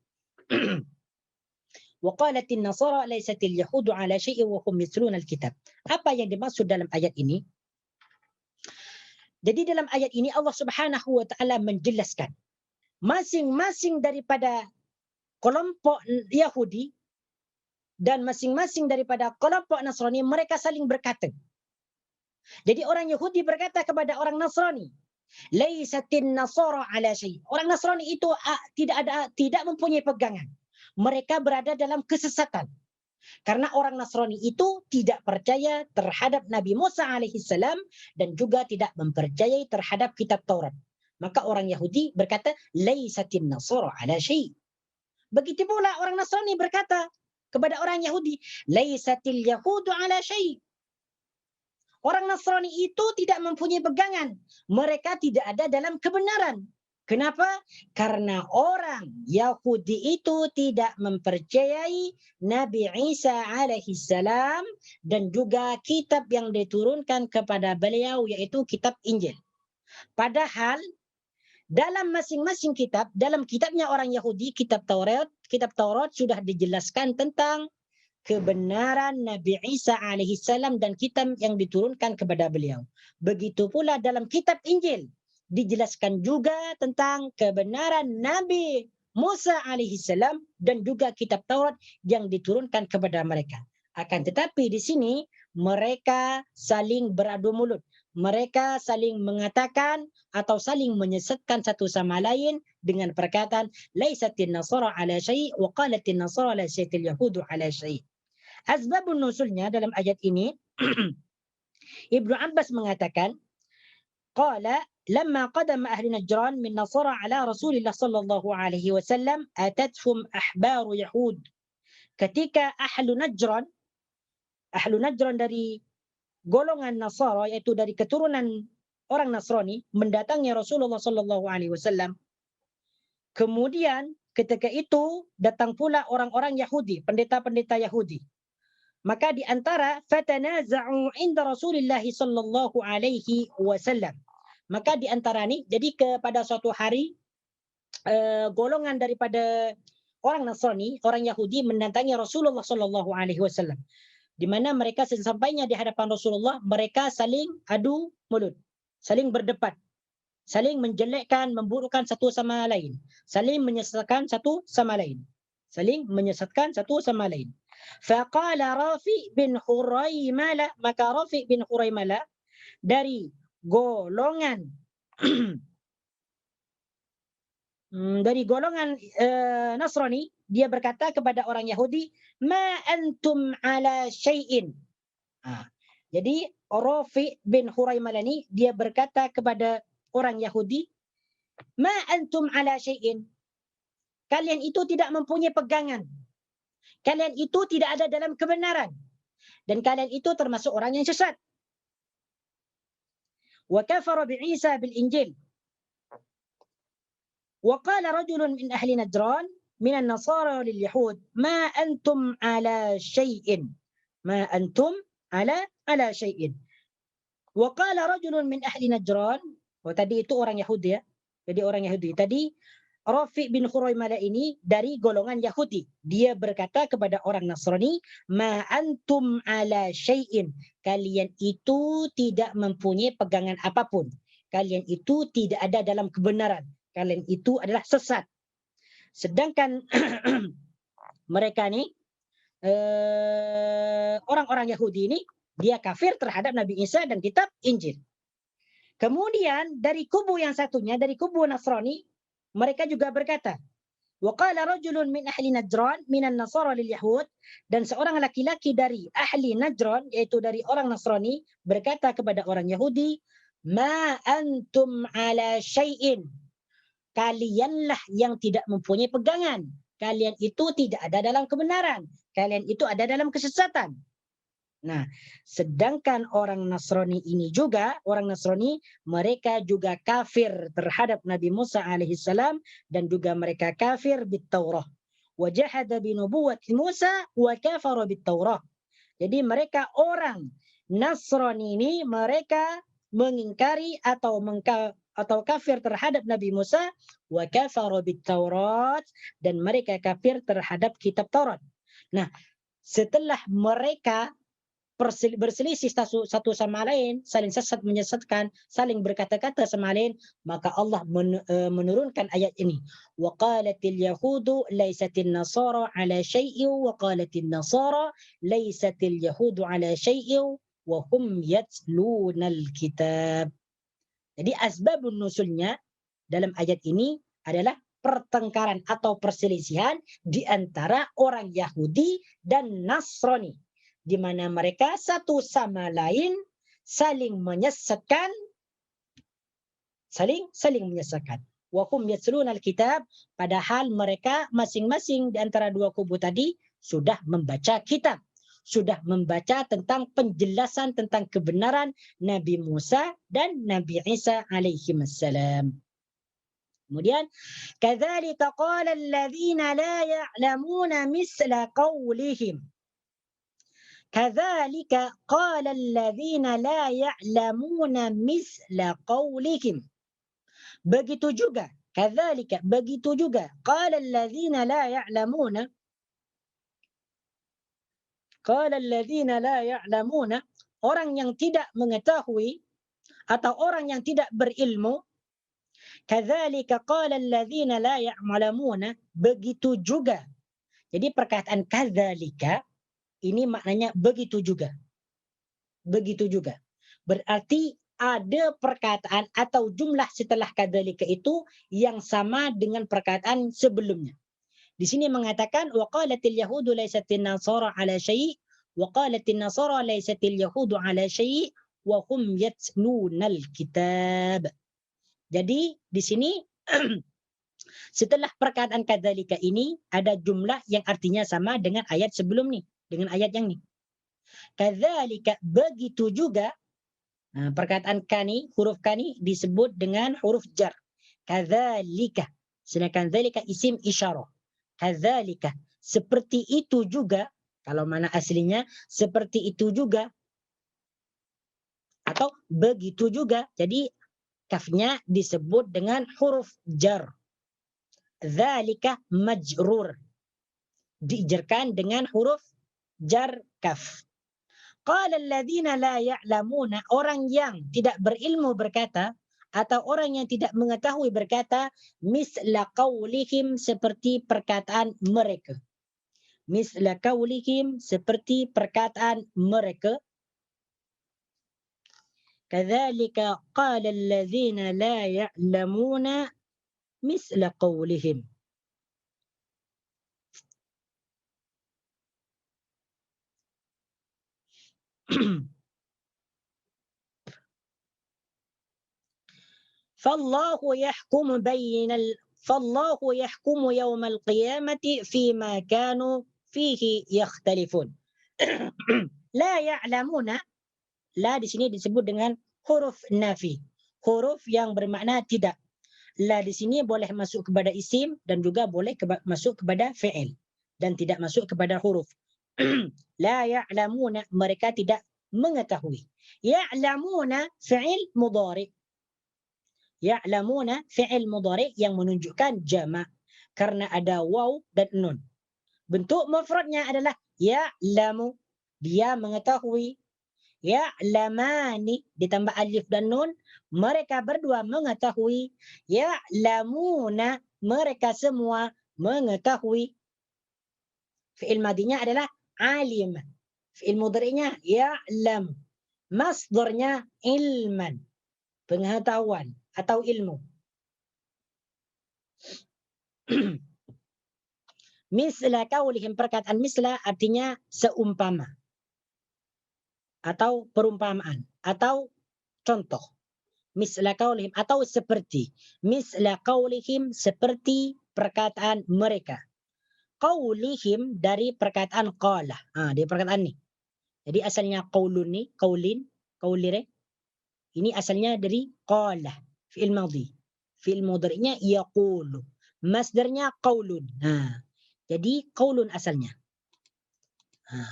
وَقَالَتِ النَّصَارَى لَيْسَتِ الْيَهُودُ عَلَى شَيْءٍ وَهُمْ يَتْلُونَ الْكِتَابَ. Apa yang dimaksud dalam ayat ini? Jadi dalam ayat ini Allah Subhanahu wa taala menjelaskan masing-masing daripada kelompok Yahudi dan masing-masing daripada kelompok Nasrani mereka saling berkata. Jadi orang Yahudi berkata kepada orang Nasrani, "Laisatin nasara ala syai." Orang Nasrani itu tidak mempunyai pegangan. Mereka berada dalam kesesatan. Karena orang Nasrani itu tidak percaya terhadap Nabi Musa alaihissalam dan juga tidak mempercayai terhadap kitab Taurat. Maka orang Yahudi berkata, "Laisatin nasara ala syai." Begitu pula orang Nasrani berkata kepada orang Yahudi, "Laisatil yahudu ala syai." Orang Nasrani itu tidak mempunyai pegangan. Mereka tidak ada dalam kebenaran. Kenapa? Karena orang Yahudi itu tidak mempercayai Nabi Isa alaihissalam dan juga kitab yang diturunkan kepada beliau yaitu kitab Injil. Padahal dalam masing-masing kitab, dalam kitabnya orang Yahudi, kitab Taurat sudah dijelaskan tentang kebenaran Nabi Isa alaihissalam dan kitab yang diturunkan kepada beliau. Begitu pula dalam kitab Injil dijelaskan juga tentang kebenaran Nabi Musa alaihissalam dan juga kitab Taurat yang diturunkan kepada mereka. Akan tetapi di sini mereka saling beradu mulut. Mereka saling mengatakan atau saling menyesatkan satu sama lain dengan perkataan laisatin nasara ala syai' wa qalatin nasara laisatil yahudu ala syai'. Asbabun nuzulnya dalam ayat ini Ibnu Abbas mengatakan qala lamma qadama ahli Najran min Nasara ala Rasulillah sallallahu alaihi wasallam atathum ahbaru Yahud. Ketika ahlu Najran dari golongan Nasara yaitu dari keturunan orang Nasrani mendatangi Rasulullah sallallahu alaihi wasallam. Kemudian ketika itu datang pula orang-orang Yahudi, pendeta-pendeta Yahudi. Maka di antara fatanaza'u 'inda Rasulillah sallallahu alaihi wasallam. Maka di antara ini, jadi kepada suatu hari golongan daripada orang Nasrani, orang Yahudi mendatangi Rasulullah sallallahu alaihi wasallam. Di mana mereka sesampainya di hadapan Rasulullah, mereka saling adu mulut, saling berdebat, saling menjelekkan, memburukkan satu sama lain, saling menyesatkan satu sama lain. Faqala Rafi' bin Huraimala, maka Rafi' bin Huraimala dari golongan Nasrani, dia berkata kepada orang Yahudi, ma antum ala syai'in. Jadi Rafi' bin Huraimala ini dia berkata kepada orang Yahudi, ma antum ala syai'in. Kalian itu tidak mempunyai pegangan. Kalian itu tidak ada dalam kebenaran. Dan kalian itu termasuk orang yang sesat. Wa kafara bi Isa bil Injil. Wa qala rajulun min ahli Najran min an-nasara lil yahud ma antum ala syai'in. Ma antum ala syai'in. Wa qala rajulun min ahli Najran. Tadi itu orang Yahudi ya. Jadi orang Yahudi tadi Rafi' bin Huraimala ini dari golongan Yahudi. Dia berkata kepada orang Nasrani, ma antum ala syai'in. Kalian itu tidak mempunyai pegangan apapun. Kalian itu tidak ada dalam kebenaran. Kalian itu adalah sesat. Sedangkan mereka ni orang-orang Yahudi ini dia kafir terhadap Nabi Isa dan kitab Injil. Kemudian dari kubu yang satunya, dari kubu Nasrani, mereka juga berkata, wa qala rajulun min ahli Najran minan nasara lil yahud, dan seorang laki-laki dari ahli Najran yaitu dari orang Nasrani berkata kepada orang Yahudi, Ma antum ala syai'in. Kalianlah yang tidak mempunyai pegangan. Kalian itu tidak ada dalam kebenaran. Kalian itu ada dalam kesesatan. Nah, sedangkan orang Nasrani ini juga, orang Nasrani, mereka juga kafir terhadap Nabi Musa alaihissalam dan juga mereka kafir bit-Taurah. Wa jahada bi nubuwwati Musa wa kafara bit-Taurah. Jadi mereka orang Nasrani ini mereka mengingkari atau kafir terhadap Nabi Musa wa kafara bit-Taurat dan mereka kafir terhadap kitab Taurat. Nah, setelah mereka berselisih satu sama lain, saling sesat menyesatkan, saling berkata-kata sama lain, maka Allah menurunkan ayat ini. Wa qalatil yahudu laisatin nasara ala syai'in wa qalatil nasara laisatil yahudu ala syai'in wa hum yatlunal kitab. Jadi asbabun nusulnya dalam ayat ini adalah pertengkaran atau perselisihan di antara orang Yahudi dan Nasrani, di mana mereka satu sama lain saling menyesatkan, saling menyesatkan. Wa hum yatluna al-kitab, padahal mereka masing-masing di antara dua kubu tadi sudah membaca kitab, sudah membaca tentang penjelasan tentang kebenaran Nabi Musa dan Nabi Isa alaihi wassalam. Kemudian, kadzalika qala alladzina la ya'lamuna misla qawlihim. Kadzalika qala alladzina la ya'lamuna misla qawlihim. Begitu juga, kadzalika, begitu juga, qala alladzina la ya'lamuna, qala alladzina la ya'lamuna, orang yang tidak mengetahui atau orang yang tidak berilmu. Kadzalika qala alladzina la ya'lamuna, begitu juga. Jadi perkataan kadzalika ini maknanya begitu juga. Begitu juga. Berarti ada perkataan atau jumlah setelah kadzalika itu yang sama dengan perkataan sebelumnya. Di sini mengatakan wa qalatil yahudu laisatin nasara ala syai' wa qalatin nasara laisatil yahudu ala syai' wa hum yatlunal kitab. Jadi di sini setelah perkataan kadzalika ini ada jumlah yang artinya sama dengan ayat sebelum nih, dengan ayat yang ini. Kadzalika, begitu juga. Nah, perkataan kani, huruf kani disebut dengan huruf jar. Kadzalika. Sedangkan dzalika isim isyarah. Kadzalika, seperti itu juga. Kalau mana aslinya seperti itu juga. Atau begitu juga. Jadi kafnya disebut dengan huruf jar. Dzalika majrur. Dijarkan dengan huruf jar kaf. Qala alladzina la ya'lamuna, orang yang tidak berilmu berkata atau orang yang tidak mengetahui berkata misla qaulihim, seperti perkataan mereka. Misla qaulihim, seperti perkataan mereka. Kadzalika qala alladzina la ya'lamuna misla qaulihim. Fallahu yahkumu yawmal qiyamati fima kanu fihi yakhtalifun. La ya'lamuna, la di sini disebut dengan huruf nafi, huruf yang bermakna tidak. La di sini boleh masuk kepada isim dan juga boleh masuk kepada fi'il dan tidak masuk kepada huruf. La ya'lamuna, mereka tidak mengetahui. Ya'lamuna fi'il mudhari. Ya'lamuna fi'il mudhari yang menunjukkan jamak karena ada waw dan nun. Bentuk mufradnya adalah ya'lamu, dia mengetahui. Ya'lamani ditambah alif dan nun, mereka berdua mengetahui. Ya'lamuna, mereka semua mengetahui. Fi'il madinya adalah alim. Fi'il mudhari'nya ya'lam. Masdarnya ilman, pengetahuan atau ilmu. Misla kaulihim, perkataan misla artinya seumpama atau perumpamaan atau contoh. misla qaulihim atau seperti. Misla qaulihim seperti perkataan mereka. Qaulihim dari perkataan qala. Dari perkataan ni. Jadi asalnya qaulun ni, qaulin, qaulire. Ini asalnya dari qala, fi'il madhi. Fi'il mudhari'nya yaqulu. Masdarnya qaulun. Jadi qaulun asalnya.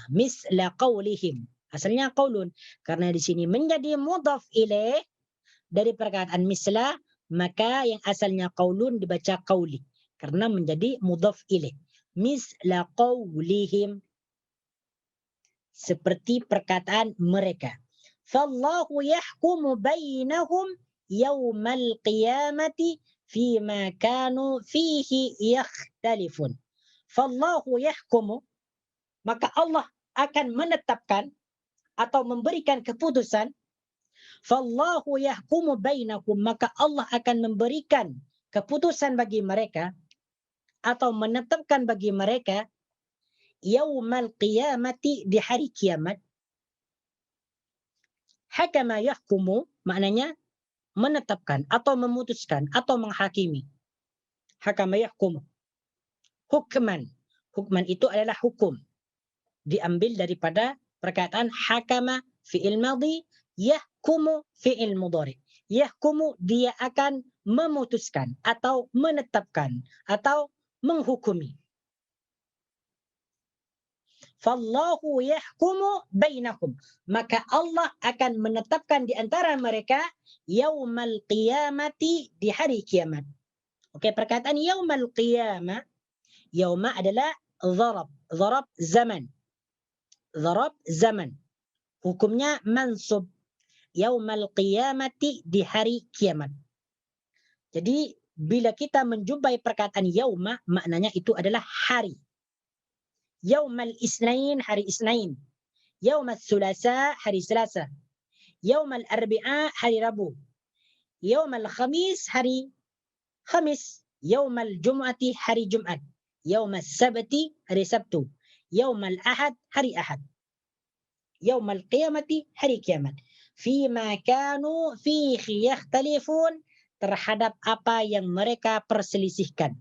Misla qaulihim. Asalnya qaulun. Karena di sini menjadi mudhaf ilaih dari perkataan misla, maka yang asalnya qaulun dibaca qauli. Karena menjadi mudhaf ilaih. Misla qaulihim. Seperti perkataan mereka. Fallahu yahkumu bainahum yawmal qiyamati fima kanu fihi yakhtalifun. Fallahu yahkumu. Maka Allah akan menetapkan atau memberikan keputusan. Fallahu yahkumu bainakum, maka Allah akan memberikan keputusan bagi mereka atau menetapkan bagi mereka yaumal qiyamati, di hari kiamat. Hakama yahkumu maknanya menetapkan atau memutuskan atau menghakimi. Hakama yahkumu. Hukman. Hukman itu adalah hukum. Diambil daripada perkataan hakama fi'il madhi, yahkumu fi'il mudhari. Yahkumu dia akan memutuskan atau menetapkan atau menghukumi. Fallahu yahkumu bainakum. Maka Allah akan menetapkan di antara mereka yaumal qiyamati, di hari kiamat. Oke, perkataan yaumal qiyamah. Yauma adalah dharab. Dharab zaman. Dharab zaman. Hukumnya mansub. Yaumal qiyamati, di hari kiamat. Jadi bila kita menjumpai perkataan yauma, maknanya itu adalah hari. Yaumal isnain, hari isnain. Yaumal sulasa, hari selasa. Yaumal arbi'a, hari rabu. Yaumal khamis, hari khamis. Yaumal jum'ati, hari jumat. Yaumal sabti, hari sabtu. Yaumal ahad, hari ahad. Yaumal qiyamati, hari kiamat. Fima kanu fihi yakhtalifun, terhadap apa yang mereka perselisihkan.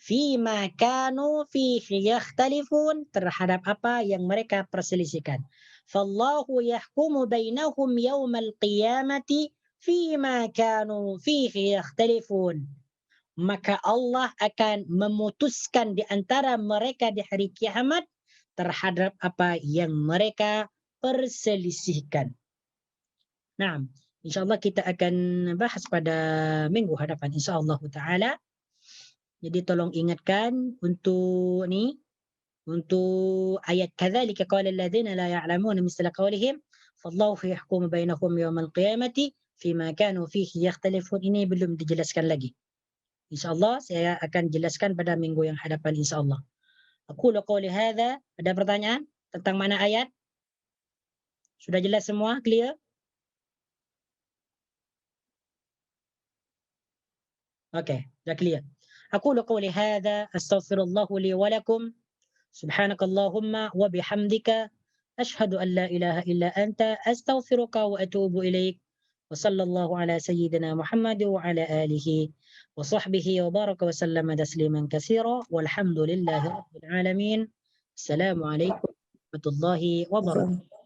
Fima kanu fihi yakhtalifun, terhadap apa yang mereka perselisihkan. Fallahu yahkumu bainahum yaumal qiyamati fima kanu fihi yakhtalifun. Maka Allah akan memutuskan di antara mereka di hari kiamat terhadap apa yang mereka perselisihkan. Nah, insyaAllah kita akan bahas pada minggu hadapan insyaAllah ta'ala. Jadi tolong ingatkan untuk ni, untuk ayat kadzalika qala alladziina la ya'lamuuna misla qaulihim fallahu yahkumu bainahum yaumal qiyamati fima kanu fihi yakhtalifun. Ini belum dijelaskan lagi. Insyaallah saya akan jelaskan pada minggu yang hadapan insyaallah. Aku qauli hadza. Ada pertanyaan tentang mana ayat? Sudah jelas semua? Clear? Oke, dah clear. أقول قولي هذا أستغفر الله لي ولكم سبحانك اللهم وبحمدك أشهد أن لا إله إلا أنت أستغفرك وأتوب إليك وصلى الله على سيدنا محمد وعلى آله وصحبه وبارك وسلم تسليما كثيرا والحمد لله رب العالمين. السلام عليكم ورحمة الله وبركاته.